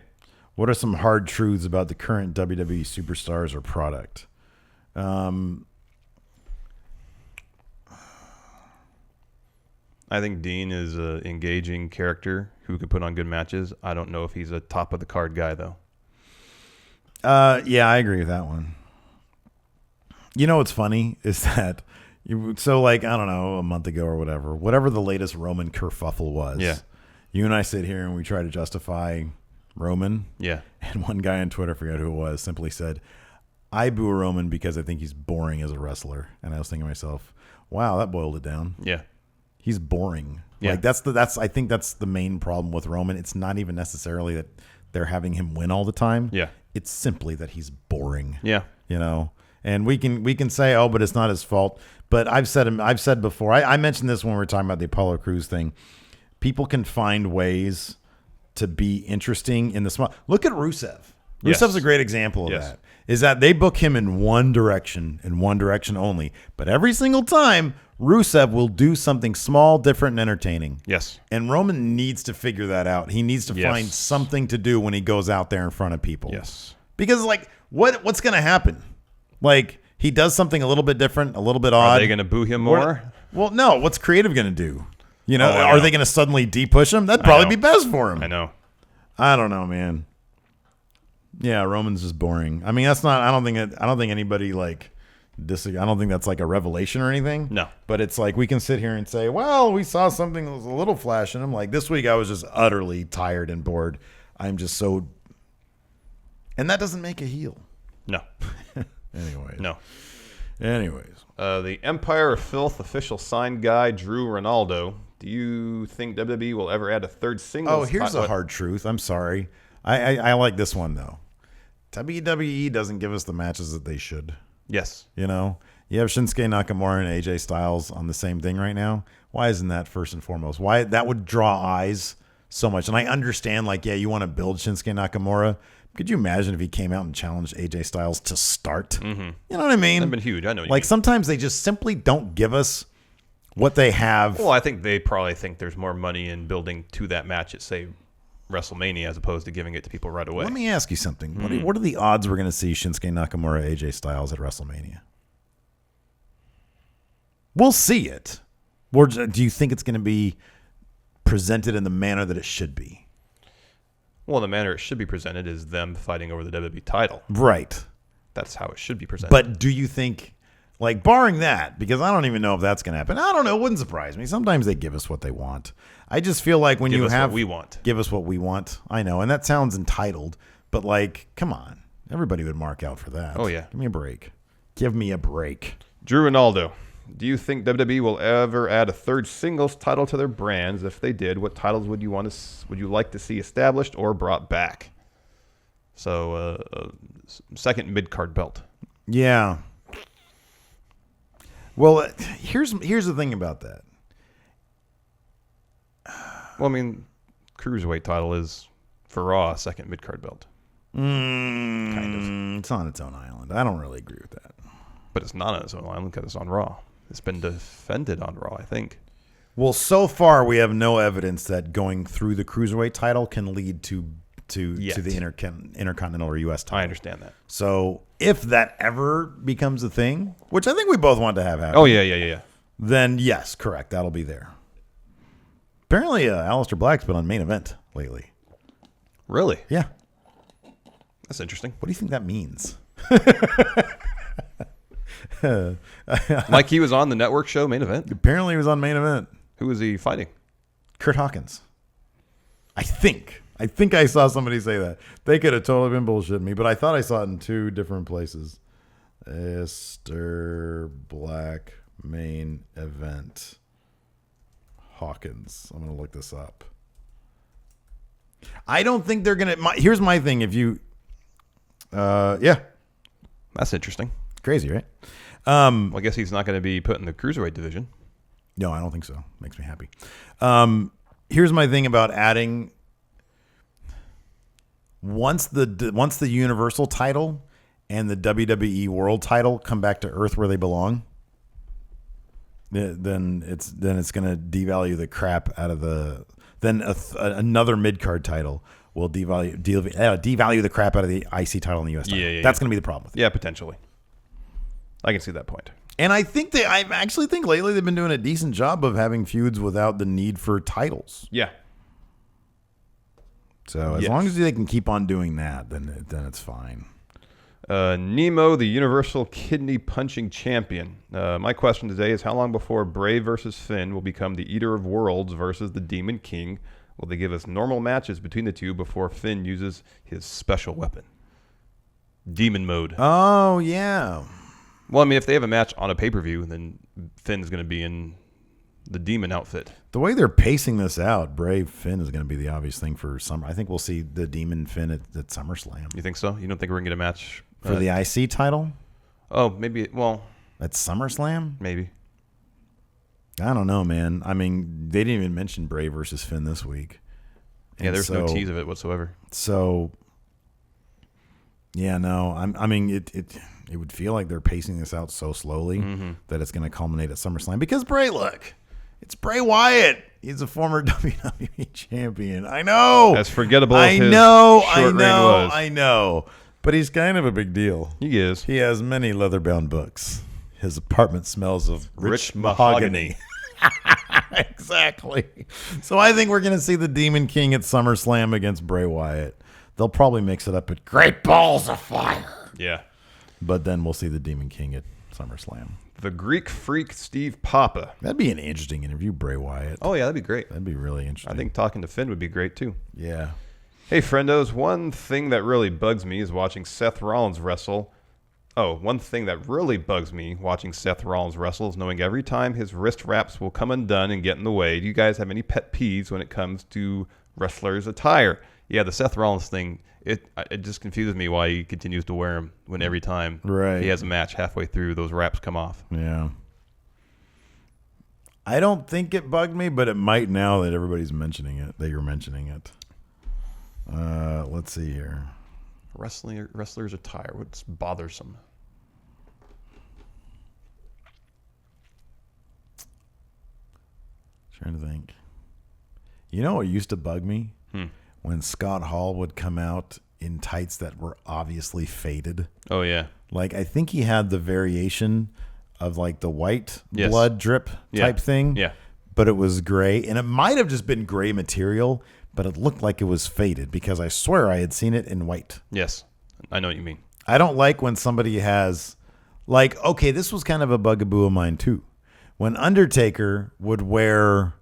What are some hard truths about the current WWE superstars or product? I think Dean is an engaging character who could put on good matches. I don't know if he's a top of the card guy, though. Yeah, I agree with that one. You know what's funny is that I don't know, a month ago or whatever the latest Roman kerfuffle was. Yeah. You and I sit here and we try to justify Roman. Yeah. And one guy on Twitter, I forgot who it was, simply said, I boo Roman because I think he's boring as a wrestler. And I was thinking to myself, wow, that boiled it down. Yeah. He's boring. Yeah. Like I think that's the main problem with Roman. It's not even necessarily that they're having him win all the time. Yeah. It's simply that he's boring. Yeah. You know. And we can say, oh, but it's not his fault. But I've said before, I mentioned this when we were talking about the Apollo Crews thing. People can find ways to be interesting in the small. Look at Rusev. Yes. Rusev's a great example of Yes. that. Is that they book him in one direction only. But every single time, Rusev will do something small, different, and entertaining. Yes. And Roman needs to figure that out. He needs to Yes. find something to do when he goes out there in front of people. Yes. Because, what's going to happen? He does something a little bit different, a little bit odd. Are they going to boo him more? Well, no. What's creative going to do? You know, Oh, I are know. they going to suddenly de-push him? That'd probably be best for him. I know. I don't know, man. Yeah, Roman's just boring. I mean, that's not. I don't think anybody disagree. I don't think that's a revelation or anything. No. But it's we can sit here and say, well, we saw something that was a little flash in him. This week I was just utterly tired and bored. I'm just so. And that doesn't make a heel. No. Anyways. No. Anyways. The Empire of Filth official sign guy, Drew Ronaldo. Do you think WWE will ever add a third single? Oh, here's a hard truth. I'm sorry. I like this one, though. WWE doesn't give us the matches that they should. Yes. You know? You have Shinsuke Nakamura and AJ Styles on the same thing right now. Why isn't that first and foremost? Why that would draw eyes so much. And I understand, you want to build Shinsuke Nakamura. Could you imagine if he came out and challenged AJ Styles to start? Mm-hmm. You know what I mean? That'd been huge. I know what you mean. Sometimes they just simply don't give us what they have. Well, I think they probably think there's more money in building to that match at, say, WrestleMania as opposed to giving it to people right away. Let me ask you something. What are the odds we're going to see Shinsuke Nakamura, AJ Styles at WrestleMania? We'll see it. Or do you think it's going to be presented in the manner that it should be? Well, the manner it should be presented is them fighting over the WWE title. Right. That's how it should be presented. But do you think, barring that, because I don't even know if that's going to happen. I don't know. It wouldn't surprise me. Sometimes they give us what they want. I just feel like when give you us have. what we want. Give us what we want. I know. And that sounds entitled. But, come on. Everybody would mark out for that. Oh, yeah. Give me a break. Give me a break. Drew Ronaldo. Do you think WWE will ever add a third singles title to their brands? If they did, what titles would you like to see established or brought back? So, second mid-card belt. Yeah. Well, here's the thing about that. Well, I mean, cruiserweight title is for Raw, second mid-card belt. Kind of. It's on its own island. I don't really agree with that. But it's not on its own island because it's on Raw. It's been defended on Raw, I think. Well, so far we have no evidence that going through the cruiserweight title can lead to the intercontinental or U.S. title. I understand that. So if that ever becomes a thing, which I think we both want to have happen. Oh yeah. Then yes, correct. That'll be there. Apparently, Aleister Black's been on Main Event lately. Really? Yeah. That's interesting. What do you think that means? Like he was on the network show Main Event? Apparently, he was on Main Event. Who was he fighting? Kurt Hawkins. I think I saw somebody say that. They could have totally been bullshitting me, but I thought I saw it in 2 different places. Aleister Black Main Event. Hawkins. I'm going to look this up. I don't think they're going to... Here's my thing. If you... yeah. That's interesting. Crazy, right? Well, I guess he's not going to be put in the cruiserweight division. No, I don't think so. Makes me happy. Here's my thing about adding... Once the Universal title and the WWE World title come back to Earth where they belong, then it's going to devalue the crap out of the. Then another mid card title will devalue the crap out of the IC title in the US title. Yeah. That's going to be the problem with it. Yeah, potentially. I can see that point. And I actually think lately they've been doing a decent job of having feuds without the need for titles. Yeah. So as long as they can keep on doing that, then it's fine. Nemo, the Universal Kidney Punching Champion. My question today is how long before Bray versus Finn will become the Eater of Worlds versus the Demon King? Will they give us normal matches between the two before Finn uses his special weapon? Demon mode. Oh, yeah. Well, I mean, if they have a match on a pay-per-view, then Finn's going to be in the demon outfit. The way they're pacing this out, Bray Finn is going to be the obvious thing for summer. I think we'll see the Demon Finn at SummerSlam. You think so? You don't think we're going to get a match? For the IC title? Oh, maybe. Well, at SummerSlam? Maybe. I don't know, man. I mean, they didn't even mention Bray versus Finn this week. Yeah, there's no tease of it whatsoever. So, yeah, no. I mean, it would feel like they're pacing this out so slowly that it's going to culminate at SummerSlam. Because Bray, look, it's Bray Wyatt. He's a former WWE champion. I know. As forgettable as his short reign was. I know. But he's kind of a big deal. He is. He has many leather-bound books. His apartment smells of rich mahogany. Exactly. So I think we're going to see the Demon King at SummerSlam against Bray Wyatt. They'll probably mix it up at Great Balls of Fire. Yeah. But then we'll see the Demon King at SummerSlam. The Greek Freak Steve Papa. That'd be an interesting interview, Bray Wyatt. Oh, yeah, that'd be great. That'd be really interesting. I think talking to Finn would be great, too. Yeah. Hey, friendos, one thing that really bugs me is watching Seth Rollins wrestle. Oh, one thing that really bugs me watching Seth Rollins wrestle is knowing every time his wrist wraps will come undone and get in the way. Do you guys have any pet peeves when it comes to wrestlers' attire? Yeah, the Seth Rollins thing, it just confuses me why he continues to wear them when every time he has a match halfway through, those wraps come off. Yeah. I don't think it bugged me, but it might now that everybody's mentioning it, that you're mentioning it. Let's see here. Wrestlers' attire. What's bothersome? Trying to think. You know what used to bug me? When Scott Hall would come out in tights that were obviously faded. Oh, yeah. Like, I think he had the variation of, like, the white blood drip type thing. Yeah. But it was gray. And it might have just been gray material, but it looked like it was faded because I swear I had seen it in white. Yes. I know what you mean. I don't like when somebody has, like, okay, this was kind of a bugaboo of mine too. When Undertaker would wear,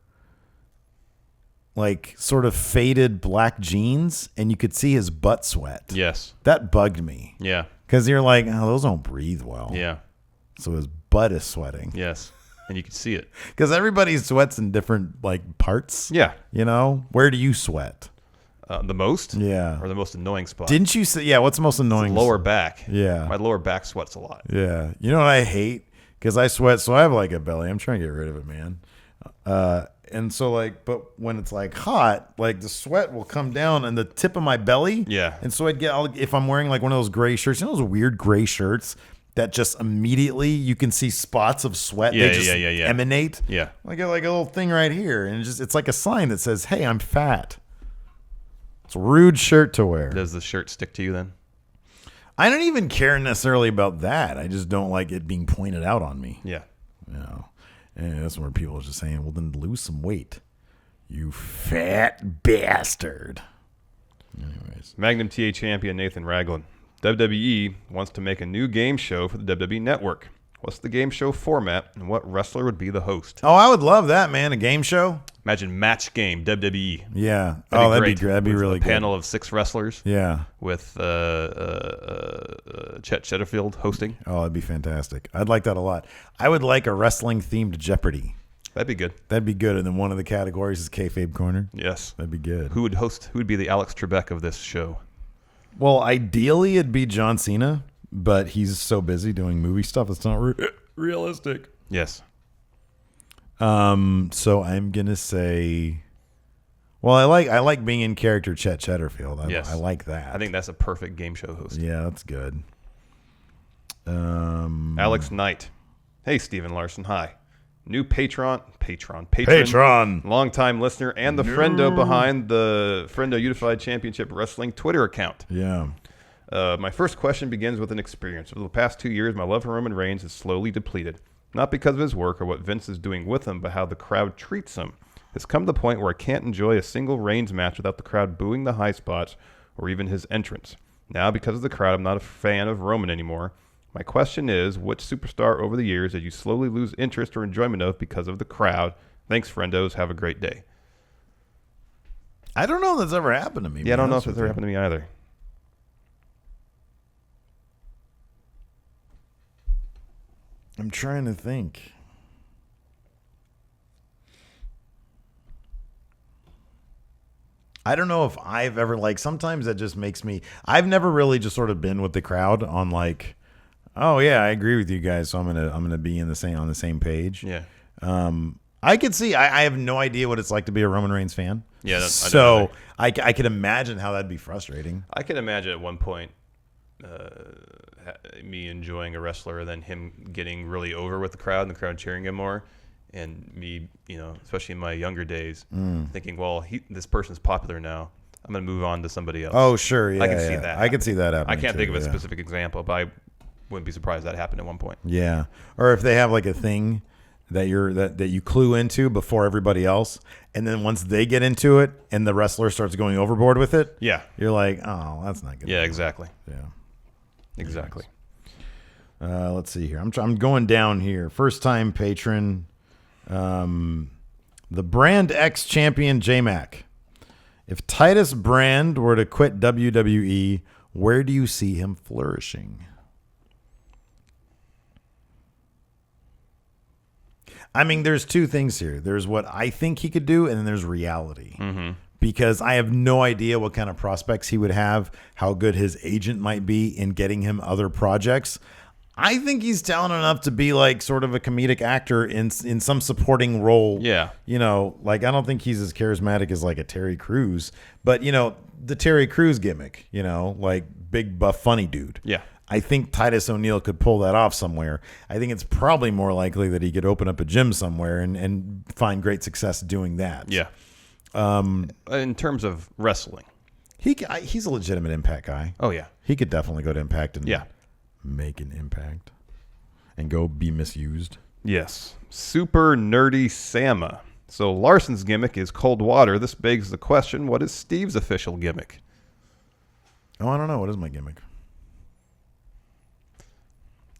like, sort of faded black jeans and you could see his butt sweat. Yes. That bugged me. Yeah. Because you're like, oh, those don't breathe well. Yeah. So his butt is sweating. Yes. And you can see it. Because everybody sweats in different, like, parts. Yeah. You know? Where do you sweat? The most? Yeah. Or the most annoying spot? Didn't you say, yeah, what's the most annoying? Lower back. Yeah. My lower back sweats a lot. Yeah. You know what I hate? Because I sweat, so I have, like, a belly. I'm trying to get rid of it, man. And so, like, but when it's, like, hot, like, the sweat will come down on the tip of my belly. Yeah. And so if I'm wearing, like, one of those gray shirts, you know those weird gray shirts that just immediately you can see spots of sweat. Yeah, they just yeah. emanate. Yeah. Like a little thing right here. And it's like a sign that says, hey, I'm fat. It's a rude shirt to wear. Does the shirt stick to you then? I don't even care necessarily about that. I just don't like it being pointed out on me. Yeah. And that's where people are just saying, well, then lose some weight. You fat bastard. Anyways. Magnum TA champion Nathan Ragland. WWE wants to make a new game show for the WWE Network. What's the game show format, and what wrestler would be the host? Oh, I would love that, man. A game show? Imagine Match Game, WWE. Yeah. That'd That'd be great. That'd be With really a good. panel of 6 wrestlers. Yeah. With Chet Shetterfield hosting. Oh, that'd be fantastic. I'd like that a lot. I would like a wrestling-themed Jeopardy. That'd be good. That'd be good. And then one of the categories is Kayfabe Corner. Yes. That'd be good. Who would host? Who would be the Alex Trebek of this show? Well, ideally, it'd be John Cena, but he's so busy doing movie stuff, it's not realistic. Yes. So I'm gonna say, well, I like being in character Chet Shetterfield. Yes. I like that. I think that's a perfect game show host. Yeah, that's good. Alex Knight. Hey, Steven Larson. Hi. New patron, longtime listener, and the friendo behind the Friendo Unified Championship Wrestling Twitter account. Yeah. My first question begins with an experience. Over the past 2 years, my love for Roman Reigns is slowly depleted. Not because of his work or what Vince is doing with him, but how the crowd treats him. It's come to the point where I can't enjoy a single Reigns match without the crowd booing the high spots or even his entrance. Now, because of the crowd, I'm not a fan of Roman anymore. My question is, which superstar over the years did you slowly lose interest or enjoyment of because of the crowd? Thanks, friendos. Have a great day. I don't know if that's ever happened to me. Yeah, I don't know if it's ever happened to me either. I'm trying to think. I don't know if I've ever, sometimes that just makes me, I've never really just sort of been with the crowd on oh yeah, I agree with you guys, so I'm gonna be on the same page. Yeah. I could see. I have no idea what it's like to be a Roman Reigns fan. Yeah. So I could imagine how that'd be frustrating. I can imagine at one point me enjoying a wrestler, then him getting really over with the crowd and the crowd cheering him more, and me, especially in my younger days, thinking, well, this person's popular now. I'm gonna move on to somebody else. Oh sure, yeah. I can see that. I can see that happening. I can't think of a yeah. specific example, but I wouldn't be surprised that happened at one point. Yeah, or if they have a thing that you clue into before everybody else, and then once they get into it and the wrestler starts going overboard with it, yeah, you're like, oh, that's not good. Yeah, exactly. Yeah, exactly. Let's see here. I'm going down here. First time patron, the Brand X champion J-Mac. If Titus Brand were to quit WWE, where do you see him flourishing? I mean, there's two things here. There's what I think he could do, and then there's reality. Mm-hmm. Because I have no idea what kind of prospects he would have, how good his agent might be in getting him other projects. I think he's talented enough to be sort of a comedic actor in some supporting role. Yeah. I don't think he's as charismatic as a Terry Crews, but the Terry Crews gimmick, big buff funny dude. Yeah. I think Titus O'Neil could pull that off somewhere. I think it's probably more likely that he could open up a gym somewhere and find great success doing that. Yeah. In terms of wrestling, he's a legitimate Impact guy. Oh yeah. He could definitely go to Impact and yeah, make an impact and go be misused. Yes. Super nerdy Sama. So Larson's gimmick is cold water. This begs the question, what is Steve's official gimmick? Oh, I don't know. What is my gimmick?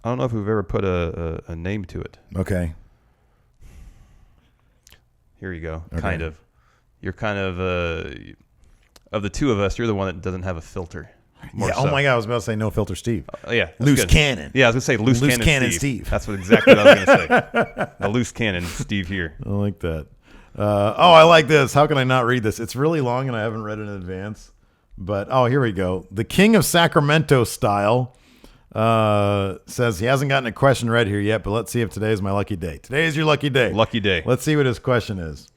I don't know if we've ever put a name to it. Okay. Here you go. Okay. Kind of. You're kind of the two of us, you're the one that doesn't have a filter. Yeah. Oh my God, I was about to say no filter Steve. Yeah. that's Loose good. cannon. Yeah, I was gonna say loose cannon Steve. That's exactly what I was gonna say. The loose cannon Steve here. I like that. I like this. How can I not read this? It's really long and I haven't read it in advance. But here we go. The King of Sacramento style says he hasn't gotten a question read here yet, but let's see if today is my lucky day. Today is your lucky day. Lucky day. Let's see what his question is.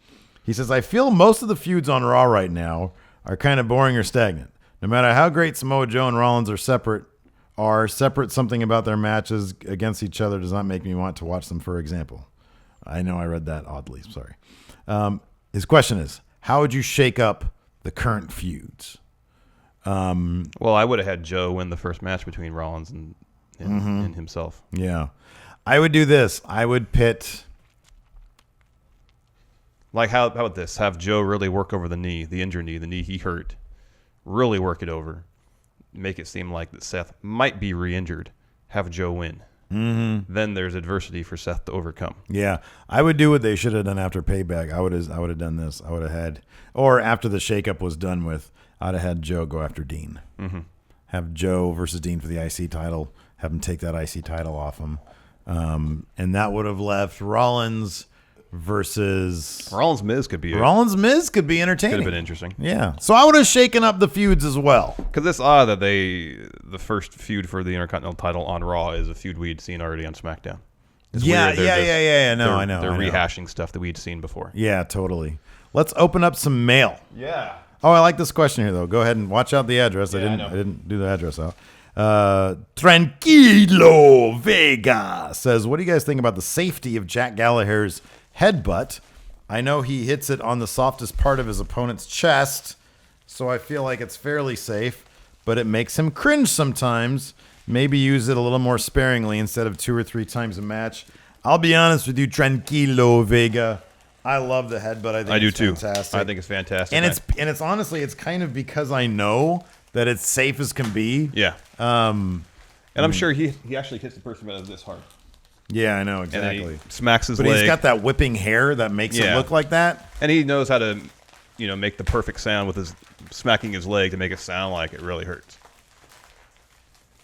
He says, I feel most of the feuds on Raw right now are kind of boring or stagnant. No matter how great Samoa Joe and Rollins are separate are separate. Something about their matches against each other does not make me want to watch them, for example. I know I read that oddly. Sorry. His question is, how would you shake up the current feuds? Well, I would have had Joe win the first match between Rollins and himself. Yeah. I would do this. I would pit... Like, how about this? Have Joe really work over the knee, the injured knee, the knee he hurt. Really work it over. Make it seem like that Seth might be re-injured. Have Joe win. Mm-hmm. Then there's adversity for Seth to overcome. Yeah. I would do what they should have done after Payback. I would have done this. I would have had... Or after the shakeup was done with, I'd have had Joe go after Dean. Mm-hmm. Have Joe versus Dean for the IC title. Have him take that IC title off him. And that would have left Rollins... versus Rollins could be entertaining. Could have been interesting. Yeah. So I would have shaken up the feuds as well. Because it's odd that the first feud for the Intercontinental title on Raw is a feud we'd seen already on SmackDown. It's weird. Yeah. No, I know. They're rehashing stuff that we'd seen before. Yeah, totally. Let's open up some mail. Yeah. Oh, I like this question here though. Go ahead and watch out the address. Yeah, I didn't do the address out. Tranquilo Vega says, "What do you guys think about the safety of Jack Gallagher's headbutt? I know he hits it on the softest part of his opponent's chest, so I feel like it's fairly safe, but it makes him cringe sometimes. Maybe use it a little more sparingly instead of 2 or 3 times a match." I'll be honest with you, Tranquilo Vega. I love the headbutt. I do too. Fantastic. I think it's fantastic. And it's honestly, it's kind of because I know that it's safe as can be. Yeah. And I'm sure he actually hits the person about this hard. Yeah, I know, exactly. And he smacks his leg. But he's got that whipping hair that makes it look like that. And he knows how to, make the perfect sound with his smacking his leg to make it sound like it really hurts.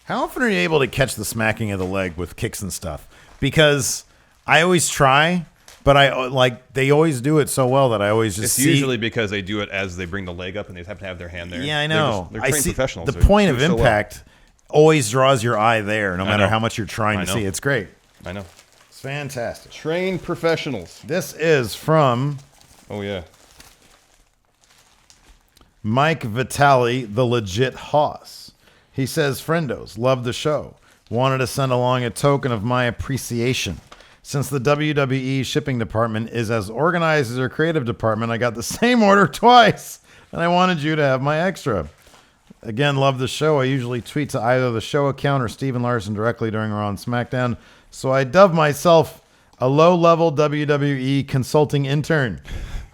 How often are you able to catch the smacking of the leg with kicks and stuff? Because I always try, but they always do it so well that I always just see. It's usually because they do it as they bring the leg up and they have to have their hand there. Yeah, I know. They're trained professionals. The point of impact always draws your eye there, no matter how much you're trying to see. It's great. I know. It's fantastic. Trained professionals. This is from... Oh, yeah. Mike Vitale, the legit Hoss. He says, "Friendos, love the show. Wanted to send along a token of my appreciation. Since the WWE shipping department is as organized as their creative department, I got the same order twice, and I wanted you to have my extra. Again, love the show. I usually tweet to either the show account or Steven Larson directly during Raw and SmackDown, so I dubbed myself a low-level WWE consulting intern.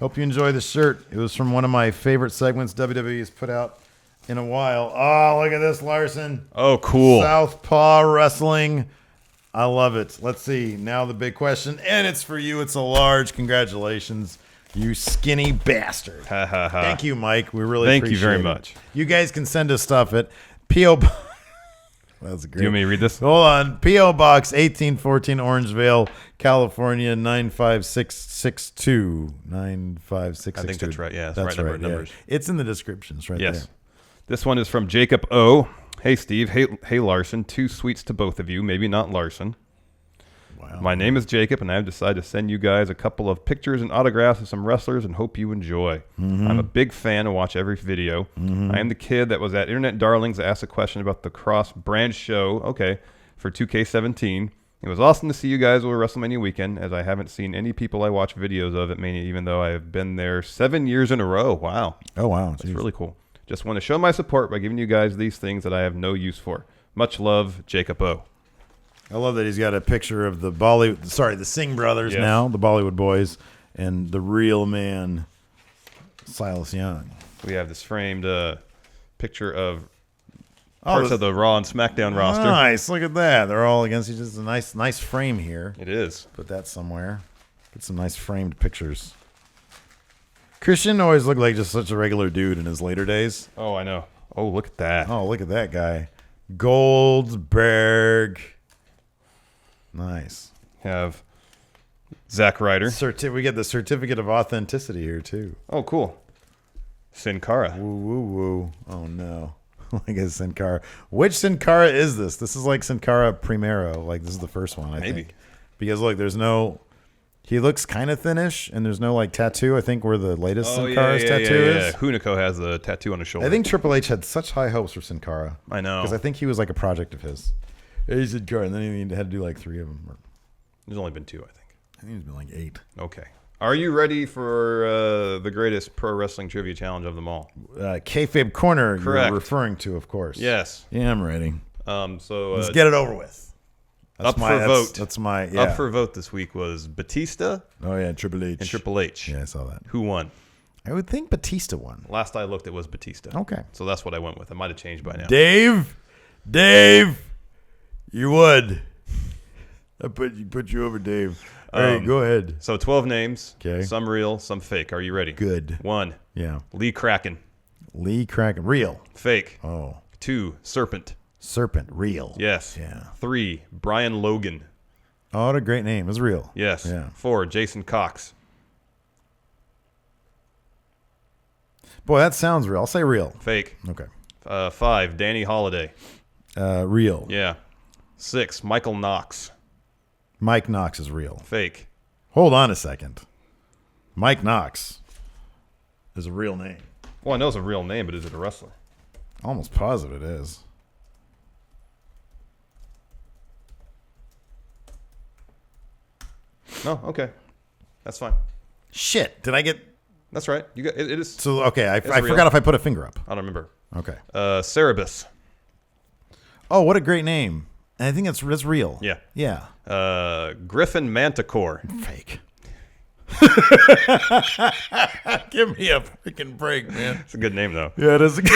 Hope you enjoy the shirt. It was from one of my favorite segments WWE has put out in a while. Oh, look at this, Larson. Oh, cool. Southpaw Wrestling. I love it. Let's see. Now the big question, and it's for you. It's a large. Congratulations, you skinny bastard." Thank you, Mike. We really Thank appreciate you very it. much. You guys can send us stuff at P.O. That's great. Do you want me to read this? Hold on. P.O. Box 1814, Orangevale, California, 95662. 95662. I think that's right. Yeah, that's right. Right. Numbers. Yeah. It's in the descriptions right there. This one is from Jacob O. "Hey, Steve. Hey, Larson. 2 sweets to both of you. Maybe not Larson. Wow. My name is Jacob, and I've decided to send you guys a couple of pictures and autographs of some wrestlers and hope you enjoy. I'm a big fan and watch every video. I am the kid that was at Internet Darlings that asked a question about the cross-brand show, for 2K17. It was awesome to see you guys over WrestleMania weekend, as I haven't seen any people I watch videos of at Mania, even though I have been there 7 years in a row. Wow. Oh, wow. That's really cool. Just want to show my support by giving you guys these things that I have no use for. Much love, Jacob O." I love that he's got a picture of the Singh brothers now, the Bollywood boys, and the real man, Silas Young. We have this framed picture of parts of the Raw and SmackDown roster. Nice, look at that. They're all against each other. It's a nice frame here. It is. Put that somewhere. Get some nice framed pictures. Christian always looked like just such a regular dude in his later days. Oh, I know. Oh, look at that. Oh, look at that guy. Goldberg. Nice. Have Zack Ryder. We get the certificate of authenticity here, too. Oh, cool. Sin Cara. Woo, woo, woo. Oh, no. Like a Sin Cara. Which Sin Cara is this? This is like Sin Cara Primero. Like, this is the first one, I think. Because, look, there's no He looks kind of thinnish, and there's no like tattoo. I think where the latest Sin Cara's tattoo is. Hunico has a tattoo on his shoulder. I think Triple H had such high hopes for Sin Cara. I know. Because I think he was like a project of his. He's Sin Cara, and then he had to do like 3 of them. There's only been 2, I think. I think he's been like 8. Okay. Are you ready for the greatest pro wrestling trivia challenge of them all? Kayfabe Corner, Correct. you're referring to, of course. Yes. Yeah, I'm ready. Let's get it over with. Up for vote. That's my Up for vote this week was Batista. Oh yeah, Triple H. And Triple H. Yeah, I saw that. Who won? I would think Batista won. Last I looked, it was Batista. Okay. So that's what I went with. It might have changed by now. Dave, you would. I put you over, Dave. All right, go ahead. So 12 names. Okay. Some real, some fake. Are you ready? Good. 1. Yeah. Lee Kraken. Lee Kraken, real. Fake. Oh. 2. Serpent. Serpent, real. Yes. Yeah. 3. Brian Logan. Oh, what a great name. It's real. Yes. Yeah. 4. Jason Cox. Boy, that sounds real. I'll say real. Fake. Okay. 5. Danny Holiday. Real. Yeah. 6. Michael Knox. Mike Knox is real. Fake. Hold on a second. Mike Knox is a real name. Well, I know it's a real name, but is it a wrestler? Almost positive it is. No, okay. That's fine. Shit. Did I get... That's right. You got it is. So, okay, I real. forgot if I put a finger up. I don't remember. Okay. Cerebus. Oh, what a great name. And I think that's real. Yeah. Yeah. Griffin Manticore. Fake. Give me a freaking break, man. It's a good name, though. Yeah, it is a good...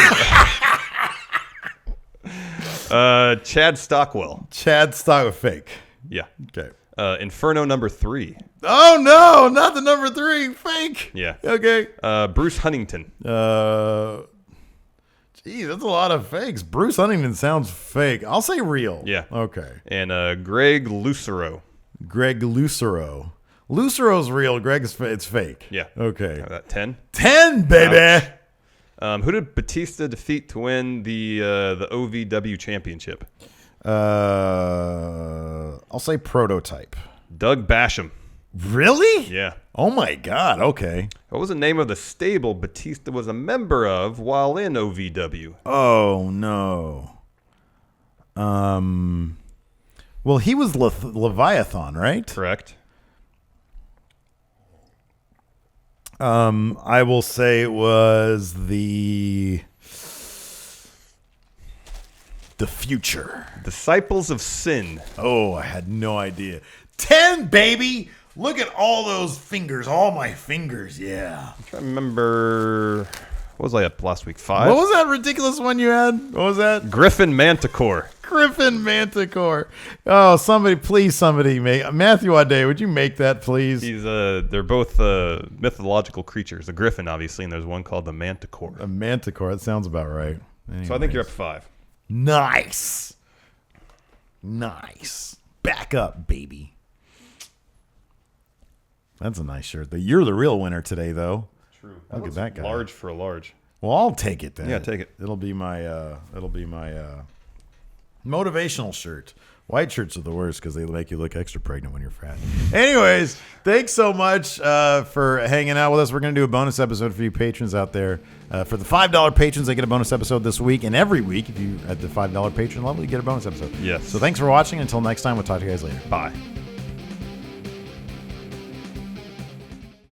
Chad Stockwell. Chad Stock fake. Yeah. Okay. Inferno number 3. Oh, no, not the number 3. Fake. Yeah. Okay. Bruce Huntington. Gee, that's a lot of fakes. Bruce Huntington sounds fake. I'll say real. Yeah. Okay. And Greg Lucero. Greg Lucero. Lucero's real. Greg's it's fake. Yeah. Okay. That 10. 10, baby. Who did Batista defeat to win the OVW championship? I'll say Prototype. Doug Basham. Really? Yeah. Oh my God. Okay. What was the name of the stable Batista was a member of while in OVW? Oh no. Well, he was Leviathan, right? Correct. I will say it was the Future. Disciples of Sin. Oh, I had no idea. 10, baby. Look at all those fingers. All my fingers. Yeah. I'm trying to remember. What was I up last week? 5? What was that ridiculous one you had? What was that? Griffin Manticore. Griffin Manticore. Oh, somebody make Matthew Ade. Would you make that, please? They're both mythological creatures. A griffin, obviously, and there's one called the Manticore. A Manticore. That sounds about right. So I think you're up 5. Nice. Back up, baby. That's a nice shirt. You're the real winner today, though. True. Look at that guy. Large for a large. Well, I'll take it then. Yeah, take it. It'll be my motivational shirt. White shirts are the worst because they make you look extra pregnant when you're fat. Anyways, thanks so much for hanging out with us. We're going to do a bonus episode for you patrons out there. For the $5 patrons, they get a bonus episode this week. And every week, if you at the $5 patron level, you get a bonus episode. Yes. So thanks for watching. Until next time, we'll talk to you guys later. Bye.